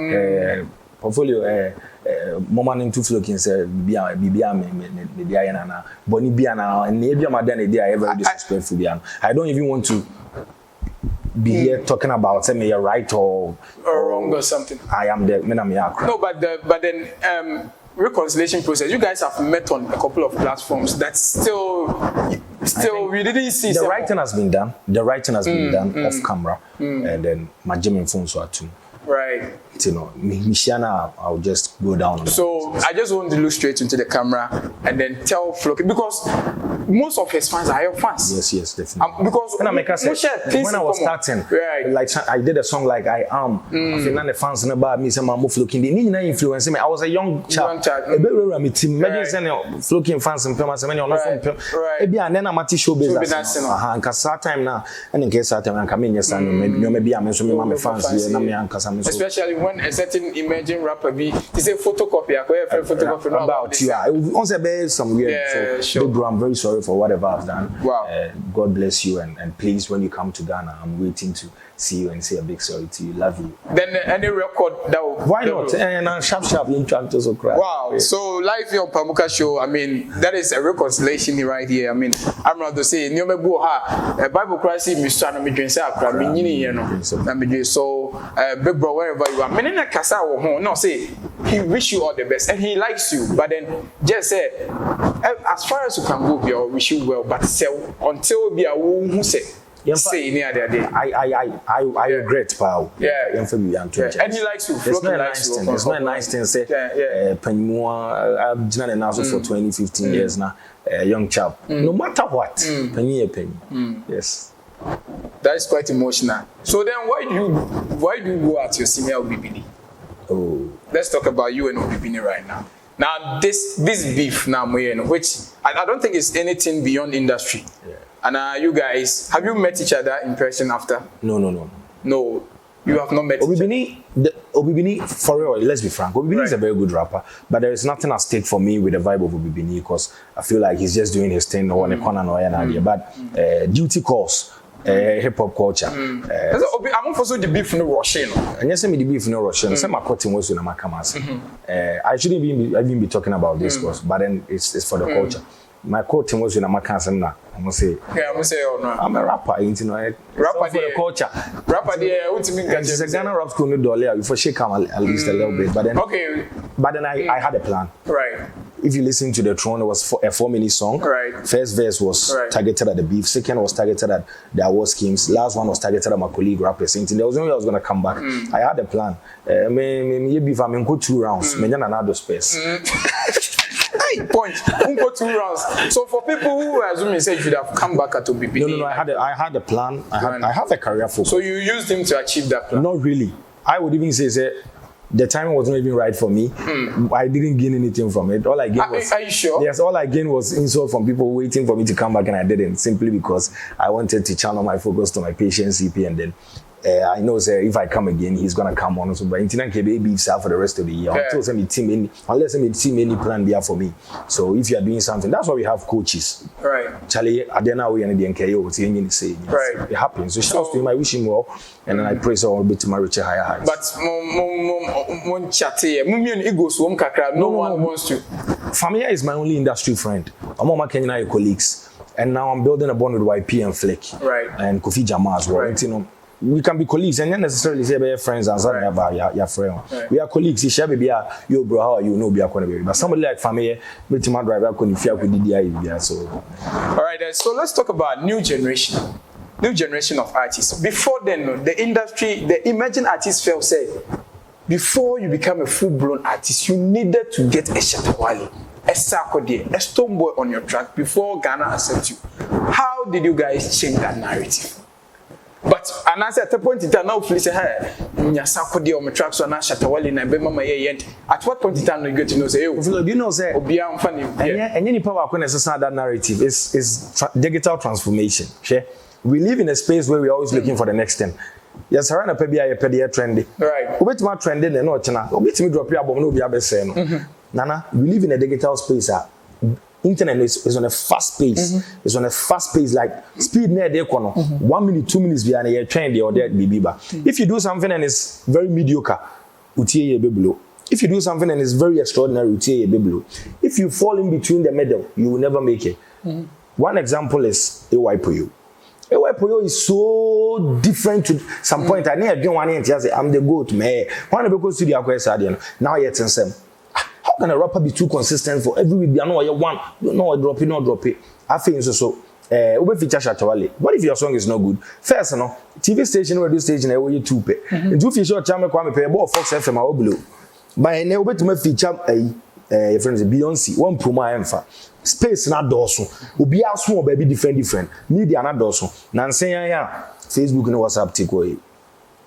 portfolio moment into Flowking say bibia me dia yana na boni bia na na bia madan e dia very disrespectful bia. I don't even want to be here talking about say me you're right or wrong or something. I am the No, but then reconciliation process. You guys have met on a couple of platforms. That's still we didn't see. The writing has been done. The writing has been done off camera, and then my German phone so too. Right. you know, Michiana, I'll just go down. So I just want to look straight into the camera and then tell Flowking, because most of his fans are your fans. Yes, definitely. Because when I was starting, right, like I did a song like I Am. I feel the fans about me say I'm Flowking. They need influence me. I was a young chap. Imagine saying Flowking fans and famous many on maybe and then I'm at show business. And cause that time now, and in case that time I'm coming yes and maybe I'm so my fans here and especially when a certain emerging rapper be is a photocopy. Photocopy about you. On say some weird. So big bro, I'm very sorry for whatever I've done. Wow. God bless you and please when you come to Ghana, I'm waiting to see you and say a big sorry to you. Love you. Then any record that will, why not? And sharp interact also cry. Wow. Yeah. So live here on Pamuka show, I mean, that is a reconciliation right here. I mean, Amerado say Nyome bu ha Bible Christ me so na me dwen say akra me nyini here no. Na me dwen so big bro wherever you are. Me na kasa wo ho no say he wish you all the best and he likes you, but then just say as far as you can go, we wish you well, but say until be a who say say any other day. I regret, pal. Yeah. And he likes you. It's not a nice thing. It's not a nice thing. Say, I've been in house for 20-15 years now. Young chap. No matter what, penny. Yes. That is quite emotional. So then, why do you go at your senior OBBD? Oh. Let's talk about you and OBBD right now. Now, this beef now, which I don't think is anything beyond industry. Yeah. And you guys, have you met each other in person after? No. No, you have not met Obibini, for real, let's be frank, Obibini is a very good rapper, but there is nothing at stake for me with the vibe of Obibini because I feel like he's just doing his thing or on a corner or an idea. But duty calls, hip hop culture. I'm also the beef no Russian. And yes, the beef no Russian. Some are cutting was in my cameras. I shouldn't even be talking about this, but then it's for the culture. My quote was in a macassam now. I'm gonna say, I'm a rapper, you know. Rapper for the culture. Rapper there, what do you mean? It's a Ghana rap school no dollar before she come at least a little bit. But then I had a plan. Right. If you listen to the Throne, it was a 4-minute song. Right. First verse was targeted at the beef. Second was targeted at the award schemes. Last one was targeted at my colleague rapper. There was no way I was gonna come back. I had a plan. Me beef. I mean, go 2 rounds. Me another space. Point. Go 2 rounds. So for people who assume you said you should have come back at OBBD. No. I had a plan. I have a career focus. So you used him to achieve that plan? Not really. I would even say the timing was not even right for me. I didn't gain anything from it. All I gained was. Are you sure? Yes, all I gained was insult from people waiting for me to come back, and I didn't, simply because I wanted to channel my focus to my patient CP, and then I know if I come again, he's gonna come on. So, but Intina KB beefs out for the rest of the year. Until some team unless some team any plan there for me. So if you are doing something, that's why we have coaches. Right. Charlie, I don't know we and the NKO what's saying. Right. It happens. So shout to him. I wish him well, and then I pray so I'll be to my richer higher heights. But mon chatty, mumian egos won't kakra. No one wants to. Familia is my only industry friend. I'm all my Kenyan colleagues, and now I'm building a bond with YP and Flick. Right. And Kofi Jama as well. Right. You know. We can be colleagues and not necessarily say we're friends and something about your friend. We are colleagues. You share baby, yo bro, how you know be a baby. But somebody like family, me to my driver couldn't fear with DDI. So, all right. So let's talk about new generation of artists. Before then, the industry, the emerging artists felt say, before you become a full-blown artist, you needed to get a Shatawale, a Sarkodie, a Stonebwoy on your track before Ghana accepts you. How did you guys change that narrative? But and at the point in time now, please say, hey, Nyasakodi on my track, so now Shatawale na be mama ye. At what point in time you get to know say, do you know say Obian funny? And any power when necessary that narrative is digital transformation. We live in a space where we're always looking for the next thing. Yes, around a pedia trendy. Right. Obet trending and not chana. Obet me drop your bomb no be abese. Nana, we live in a digital space. Internet is on a fast pace. It's on a fast pace, like speed near the corner. 1 minute, 2 minutes behind a trend or there bibiba. If you do something and it's very mediocre, utiye below. If you do something and it's very extraordinary, utiye below. If you fall in between the middle, you will never make it. One example is AYPO. AYPO is so different to some point. I need one and say I'm the goat man. One of the studio question now yet in some. How can a rapper be too consistent for every week? I know you want, no drop it. I feel so Ube feature Shatawale. What if your song is not good? First, no, TV station, radio station, I will you two pay. And two feature channel kwame pay about Fox FM or Blue. By a ube to me feature a friends Beyonce, one promo emfa. Space not dorsal. Ubi a small baby different. Media not dorsal. Nancy ya Facebook and WhatsApp take away.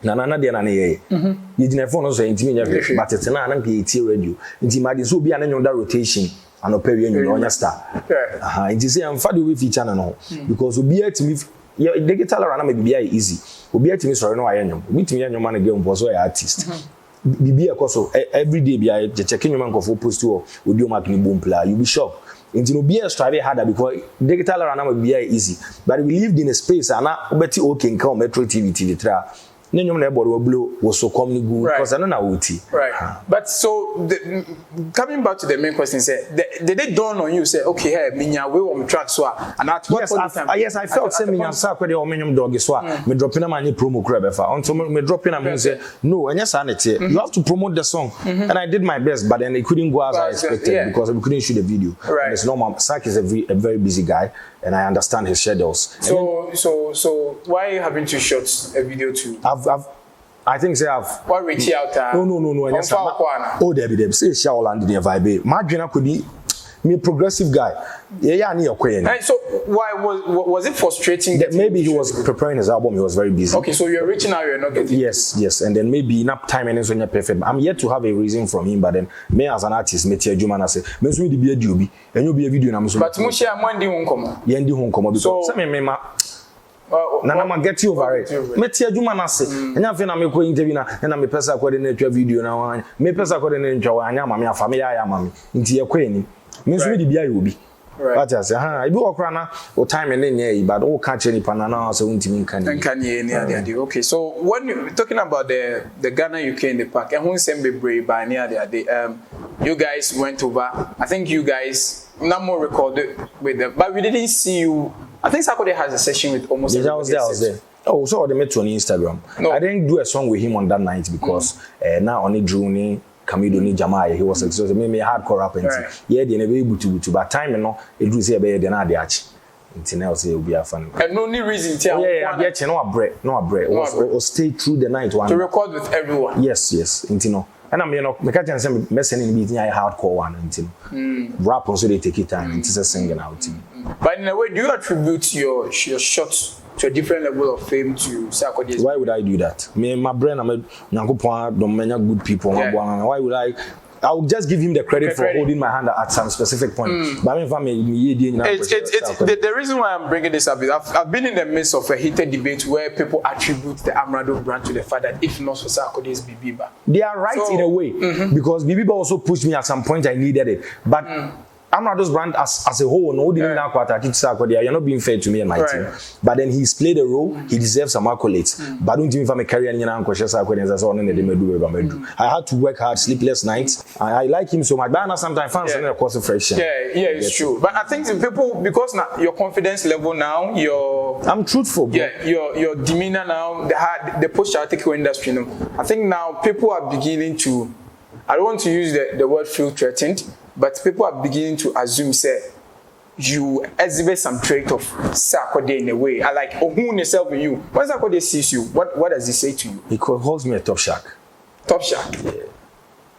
Nana de na ye. You didn't phone also intimate, but it's an PAT radio. Intimate so be an annual rotation. And opinion you on your star. It is a funny with each other because we be at me. The guitar around may be easy. We be at me sorry no I am. Meet me and your man again was an artist. Be a course every day be a checking your man for post to with your marking boom play. You be shocked. It will be a striving harder because the guitar around may be easy. But we lived in a space and I bet you okay come Metro TV trial. Blue was so commonly good because I don't know what. Right. But so coming back to the main question, say did they dawn on you? Say okay, hey, minya we on track so and at what point time? Yes, I felt say minya sa kwede o menyum dog so me dropping am any promo crab efa. Until me dropping am say no, anya sa na tie. You have to promote the song, and I did my best, but then it couldn't go as I expected because we couldn't shoot a video. Right. It's normal. Sak is a very busy guy, and I understand his schedules. So why are you having to shoot a video too? I think say I've. What reach out? No. Oh, Debbie. Say shall land in the vibe. My dream could be me a progressive guy. Yeah, near Queen. So why was it frustrating? That maybe he was preparing his album. He was very busy. Okay, so you're reaching out, you're not getting. Yes, and then maybe enough time and when you're perfect. I'm yet to have a reason from him, but then me as an artist, me tell Juma, I say, me so be a duty, and you'll be a video. And I'm so. But Musha, I'm one day home come. Yeah, and home come because some me Nana get you over it. Metia Juma na se. Enya fe na me ko interview na na me pesa coordinate video na me pesa coordinate ntwa anya mama family ya mama. Nti ye ko eni. Me so be bia you be. What I say I be okra na o time and then but o catch any panana so untimi kan. Okay, so when you talking about the Ghana UK in the park, and who send be brave by near the you guys went over. I think you guys not more recorded with them, but we didn't see you. I think Sakode has a session with almost. Yes, I was there. Oh, so they met you on Instagram. No. I didn't do a song with him on that night because now only Drew ni Kamido ni Jamai. He was exhausted. Me hardcore rap and yeah, they never able to. But time you know, it was here by the na de achi. Until now, say it will be a fun. And no only reason tell. Yeah, I get no break. Or stay through the night one. To record with everyone. Yes. Until now. And I'm me catch and say messing in meeting I hardcore one until rap also they take it time and it's a singing out. But in a way, do you attribute your shots to a different level of fame to Sarkodie? Why would I do that? Me my brain I'm don't many good people. Why would I will just give him the credit for holding my hand at some specific point. But the reason why I'm bringing this up is I've been in the midst of a heated debate where people attribute the Amerado brand to the fact that if not for Sarkodie's Bibiba. They are right in a way because Bibiba also pushed me at some point I needed it. But Amerado's brand as a whole, no, you're not being fair to me and my team. But then he's played a role, he deserves some accolades. But don't even if I'm a career in I had to work hard, sleepless nights. I like him so much. But I know sometimes fans are of course friction. Yeah, it's true. But I think people, because now your confidence level now, I'm truthful. Bro. Yeah, your demeanor now, the post-article industry now. I think now people are beginning to, I don't want to use the word feel threatened, but people are beginning to assume, say, you exhibit some trait of Sarkodie in a way. I like, who yourself in you. When Sarkodie sees you, what does he say to you? He calls me a top shark. Top shark? Yeah.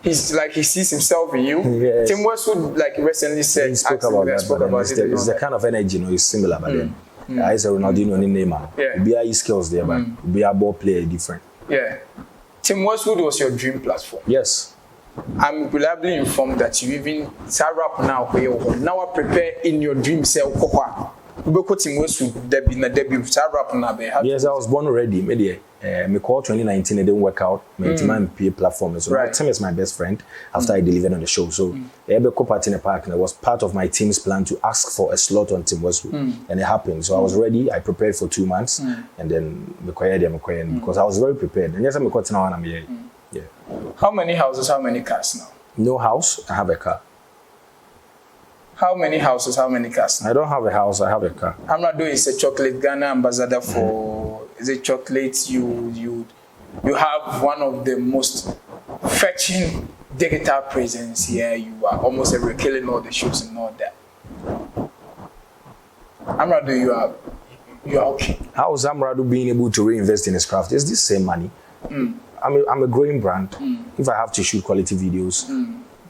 He's like, he sees himself in you. Yes. Tim Westwood, like, recently said, he spoke about it. It's the kind of energy, it's similar, but then I said Ronaldinho in Neymar. Yeah. Be his skills there, but be a ball player different. Yeah. Tim Westwood was your dream platform. Yes. I'm reliably informed that you even start rap now I prepare in your dream cell. Yes, I was born already. Me call 2019 it didn't work out. My PA platform. So Tim is my best friend after I delivered on the show. So I party in the park and it was part of my team's plan to ask for a slot on Tim Westwood. And it happened. So I was ready. I prepared for 2 months and then because I was very prepared. And yes, I'm here. Yeah. How many houses, how many cars now? No house, I have a car. How many houses, how many cars now? I don't have a house, I have a car. Amerado is a chocolate Ghana ambassador for is it chocolate you have one of the most fetching digital presence here. You are almost every killing all the shows and all that. Amerado, you are okay. How is Amerado being able to reinvest in his craft? It's this same money. I'm a growing brand. If I have to shoot quality videos,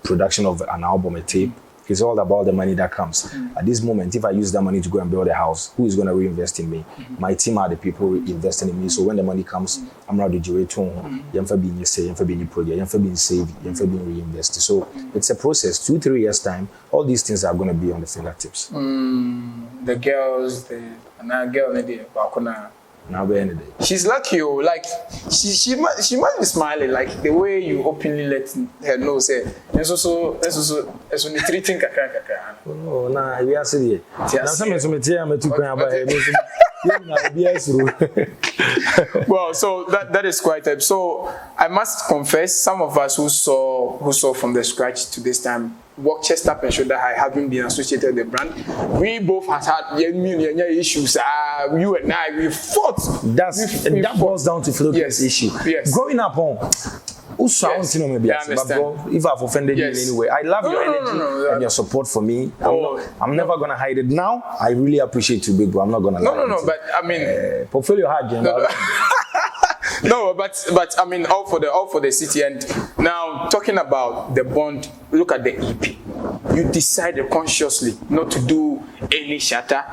production of an album, a tape, it's all about the money that comes. At this moment, if I use that money to go and build a house, who is going to reinvest in me? My team are the people investing in me. So when the money comes, I'm ready to return. You're being say, you're being project, you're being saved, you're being reinvested. So it's a process. 2-3 years time, all these things are going to be on the fingertips. The girls, another girl, she's lucky, like she must be smiling, like the way you openly let her know. Say, it's also treating kakra. Oh, nah, we are sitting. Well, so that is quite. So I must confess, some of us who saw from the scratch to this time work chest up and shoulder high, having been associated with the brand. We both have had issues. You and I, we fought. That boils down to Flowking's issue. Yes. Growing up on. But if I've offended you in any way, I love your energy and your support for me. I'm never gonna hide it. Now, I really appreciate you, big bro. I'm not gonna lie. No, but I mean, portfolio hard, no, but I mean, all for the city. And now talking about the bond, look at the EP. You decided consciously not to do any shatter,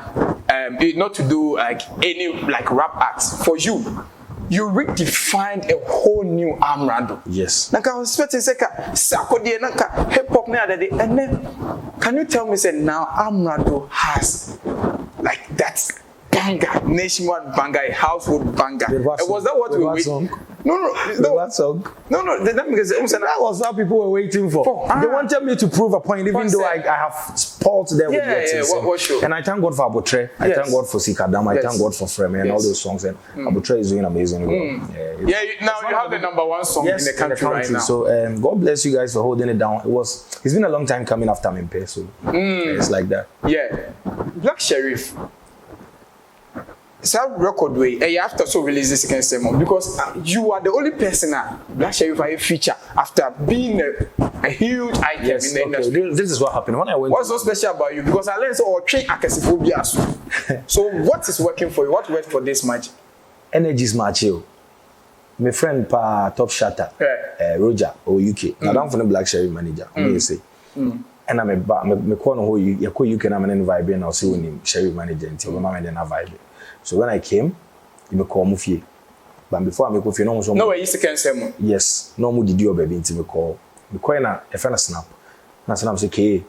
not to do like any like rap acts. For you, you redefined a whole new Amerado. Yes. Like I was expecting hip hop and then can you tell me say now Amerado has like that banger, nationwide banger, a household banger. Was that what we were waiting? No. What song? No. That was what people were waiting for. They wanted me to prove a point, even though I have spoiled them with letters. What show? And I thank God for Abutre. I thank God for Sikadam. I thank God for Freme and all those songs. And Abutre is doing amazing. Now you have the #1 song in the country right now. So God bless you guys for holding it down. It's been a long time coming after Mimpe, so it's like that. Yeah, Black Sheriff. That record way, you have to also release this second sermon because you are the only person Black Sheriff I feature after being a huge item in the industry. This is what happened when I went. What's so special about you? Because I learned train akasiphobia. So what is working for you? What worked for this match? Energy is match. My friend Top Shatter, Roger or UK. Now I'm from the Black Sheriff manager. Me say. And I'm a corner who you UK and I'm an vibe and I'll see when him Sheriff manager until my mama then vibe. So when I came, you may call me. But before I make off, you know, no way, you second sermon. Yes, no more did you baby into me call. Me call na a friend snap. Na snap say, "Okay,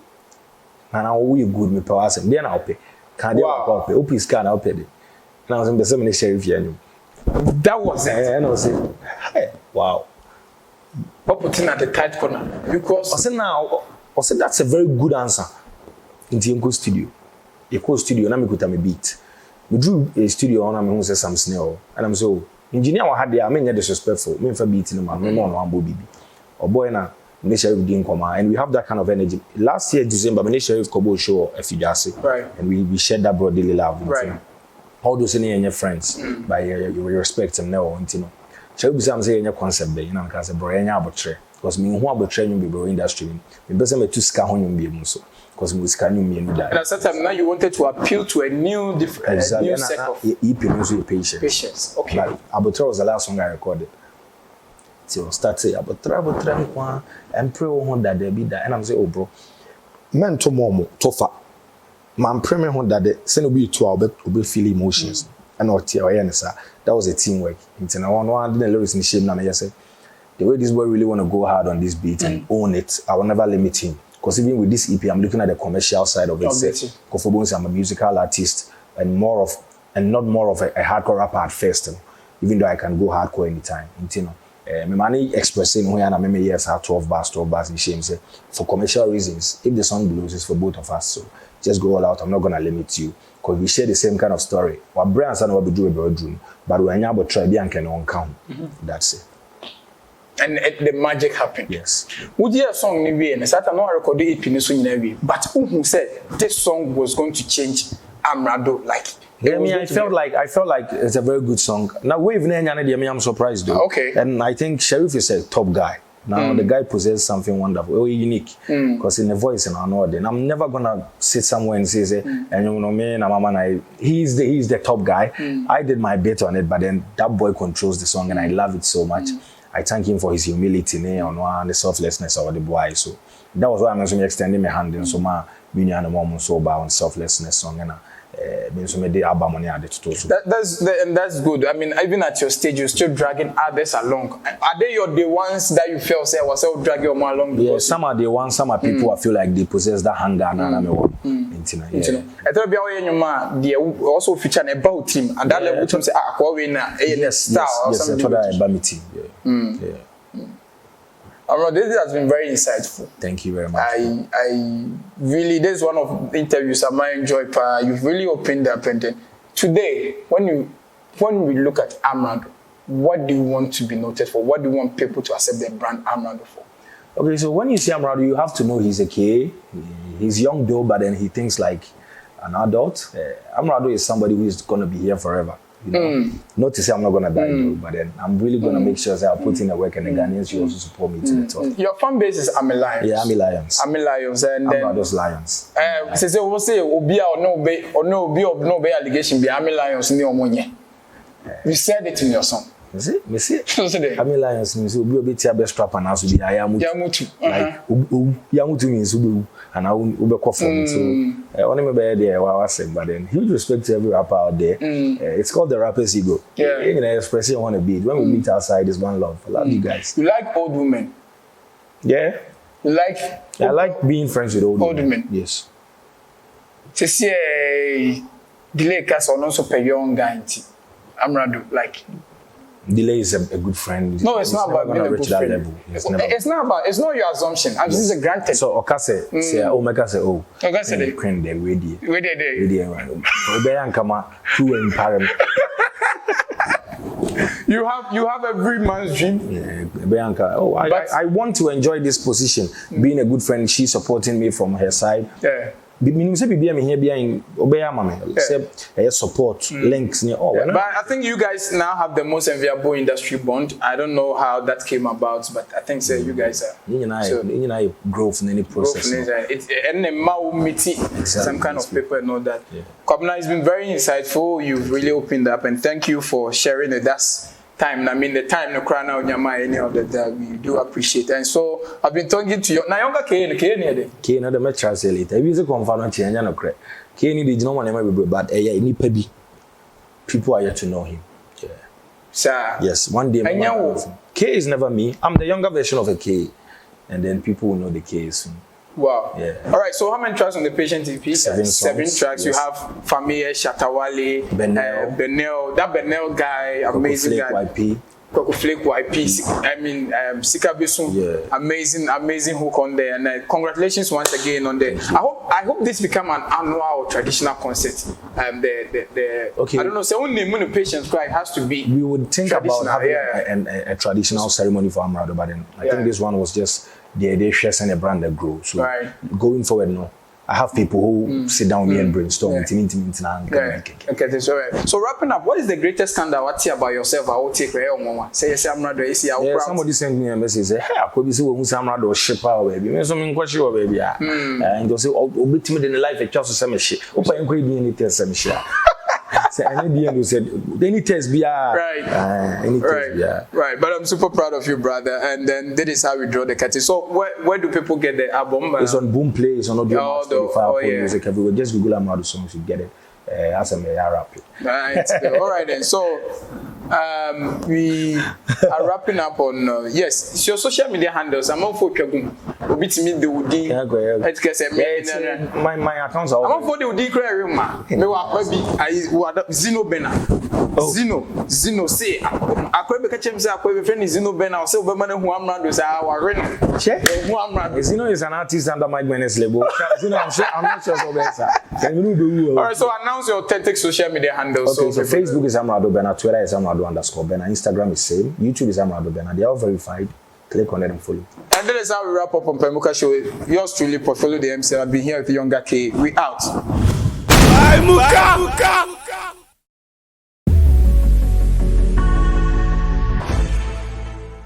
now we good me power some. Then I'll pay. Can't you pay? Open his card, I'll pay it." Now I'm the same sheriff here. That was it. And I say, "Hey, wow." But putting at the tight corner because I said that's a very good answer. In the Uncle studio, a studio, na me kuta me beat. We drew a studio on and say some snail. And I'm so engineer had the I disrespectful. Me for beating him, me on one baby. Or boy na me sheriff didn't come and we have that kind of energy. Last year December, me sheriff Kobo show a fidasi. Right. And we shared that brotherly love. Right. All those in your friends by you respect them now, you know. Sheriff Sam say your concept there, you know, because bro enya abotre. Because me who abotre you be bro industry. Me be say me to ska ho you be so. Because we can you that. And at that time now you wanted to appeal to a new different exactly. new set of patience. Okay. Like Abutra was the last song I recorded. So start say Abutra and pray on that they be that. And I'm saying, oh bro, men to momo tofa. Man pray me on that they send be to our be feel emotions. And not tear that was a teamwork. I one the lyrics in shame now. I said the way this boy really want to go hard on this beat and own it, I will never limit him. Because even with this EP, I'm looking at the commercial side of it. Because I'm a musical artist and not more of a hardcore rapper at first. Even though I can go hardcore anytime. You know, my money expressing when I remember years have 12 bars in shame. Say for commercial reasons, if the song blows, it's for both of us. So just go all out. I'm not gonna limit you because we share the same kind of story. What brands are what we do about dream, but when you have try and can on count. That's it. And the magic happened. Yes. Would you have song maybe and Satan no record it in so but who said this song was going to change Amerado like I felt like it's a very good song. Now I'm surprised though. Okay. And I think Sheriff is a top guy. Now the guy possesses something wonderful, unique, because in the voice and all that. I'm never gonna sit somewhere and say, and you know me, and mama, he's the top guy. I did my bit on it, but then that boy controls the song, and I love it so much. I thank him for his humility, and the selflessness of the boy. So that was why I'm also extending my hand in so my many and so about selflessness song and. And that's good. I mean, even at your stage, you're still dragging others along. Are they the ones that you feel say was so dragging them along? Yeah, some are the ones. Some are people I feel like they possess that hunger. I thought they also feature an about team, and that level to say, yes, star or something. This has been very insightful. Thank you very much. I really, this is one of the interviews I might enjoy. You've really opened up, and then today, when we look at Amerado, what do you want to be noted for? What do you want people to accept the brand Amerado for? Okay, so when you see Amerado, you have to know he's a KA. He's young though, but then he thinks like an adult. Amerado is somebody who is going to be here forever. You know? Not to say I'm not going to die though, but then I'm really going to make sure that I put in the work, and the Ghanaians should also support me to the top. Your fan base is Army Lions. Yeah, Army Lions. Army Lions, and then Amerado's Lions. Say we'll say Obi or no be allegation be Army Lions in the Omonye. You said it in your song. Me see. Army Lions means Obi Obi tia best strap and also be Ayamutu. Like Yamutu means Ubu and I will go for me. So only me be there what I was saying, but then huge respect to every rapper out there. It's called the rapper's ego. Yeah. You know, expressing want to be. When we meet outside, it's one love. I love you guys. You like old women? Yeah. You like? I like being friends with old women. Yes. To see delay cast or also pay young guy. Amerado like. Delay is a good friend. No, it's not about being a good friend. It's not your assumption. And this is a granted. So Okase say Omega say Okase the friend there ready. Ready. Obeyan kama two in parent. You have every man's dream. Yeah, I want to enjoy this position. Being a good friend, she's supporting me from her side. Yeah. Meaning say be here behind Obeya mama. Say support links near. But I think you guys now have the most enviable industry bond. I don't know how that came about, but I think you guys are. You know, growth in any process. It's some kind of paper and all that. Kobna has been very insightful. You've really opened up, and thank you for sharing it. That's time. I mean, the time no crown out your mind, any of that we do appreciate. And so I've been talking to you. Now, younger K near K no the metro say later. If you say confirm change no correct. K ni the no one never be but any pebi. People are yet to know him. Yeah. Sir. Yes, one day. K is never me. I'm the younger version of a K, and then people will know the K soon. Wow. Yeah. All right. So how many tracks on the Patient EP? 7 tracks. Yes. You have Famille, Shatawale, Benel. That Benel guy, amazing guy. YP. Flake YP. I mean, Sikabisun. Yeah. Amazing hook on there. And congratulations once again on there. I hope this become an annual or traditional concert. Okay. I don't know. So only when the Patients cry, it has to be. We would think about having a traditional ceremony for Amerado, but then I think this one was just the idea shares and a brand that grows. So going forward, no. I have people who sit down with me and brainstorm. Okay, so wrapping up, what is the greatest scandal about yourself? I will take say Amerado. Somebody sent me a message. Say, hey, I could be so Amerado ship our baby. So I'm quite sure, baby. And you say, oh, bit me in the life. It just some shit. Open and create me tell some shit. So I need said any test be right. But I'm super proud of you, brother. And then that is how we draw the curtain. So where do people get the album? It's on Boomplay. It's on audio. Music everywhere. Just Google Amerado songs, you get it. As a rap. Right. All right then. So we are wrapping up on yes. It's your social media handles. I'm on for Twagum. Obit me the Udi. My accounts are. I'm on for the Udi credit ma. Me wa maybe Zino Bena. Zino say akwe be catchem say akwe be friend Zino Bena or say Obama who Amerado say our check who Amerado. Zino is an artist under Mike Menes label. Zino, I'm not sure of that. Can you do? All right, so announce your authentic social media handles. Okay, so Facebook is Amerado Bena, Twitter is Amerado_Bena, Instagram is same, YouTube is Amerado Bena. They are all verified. Click on it and follow. And that is how we wrap up on Pemuka Show. Yours truly, Portfolio the MC. I've been here with the younger K. We out. Bye, Muka.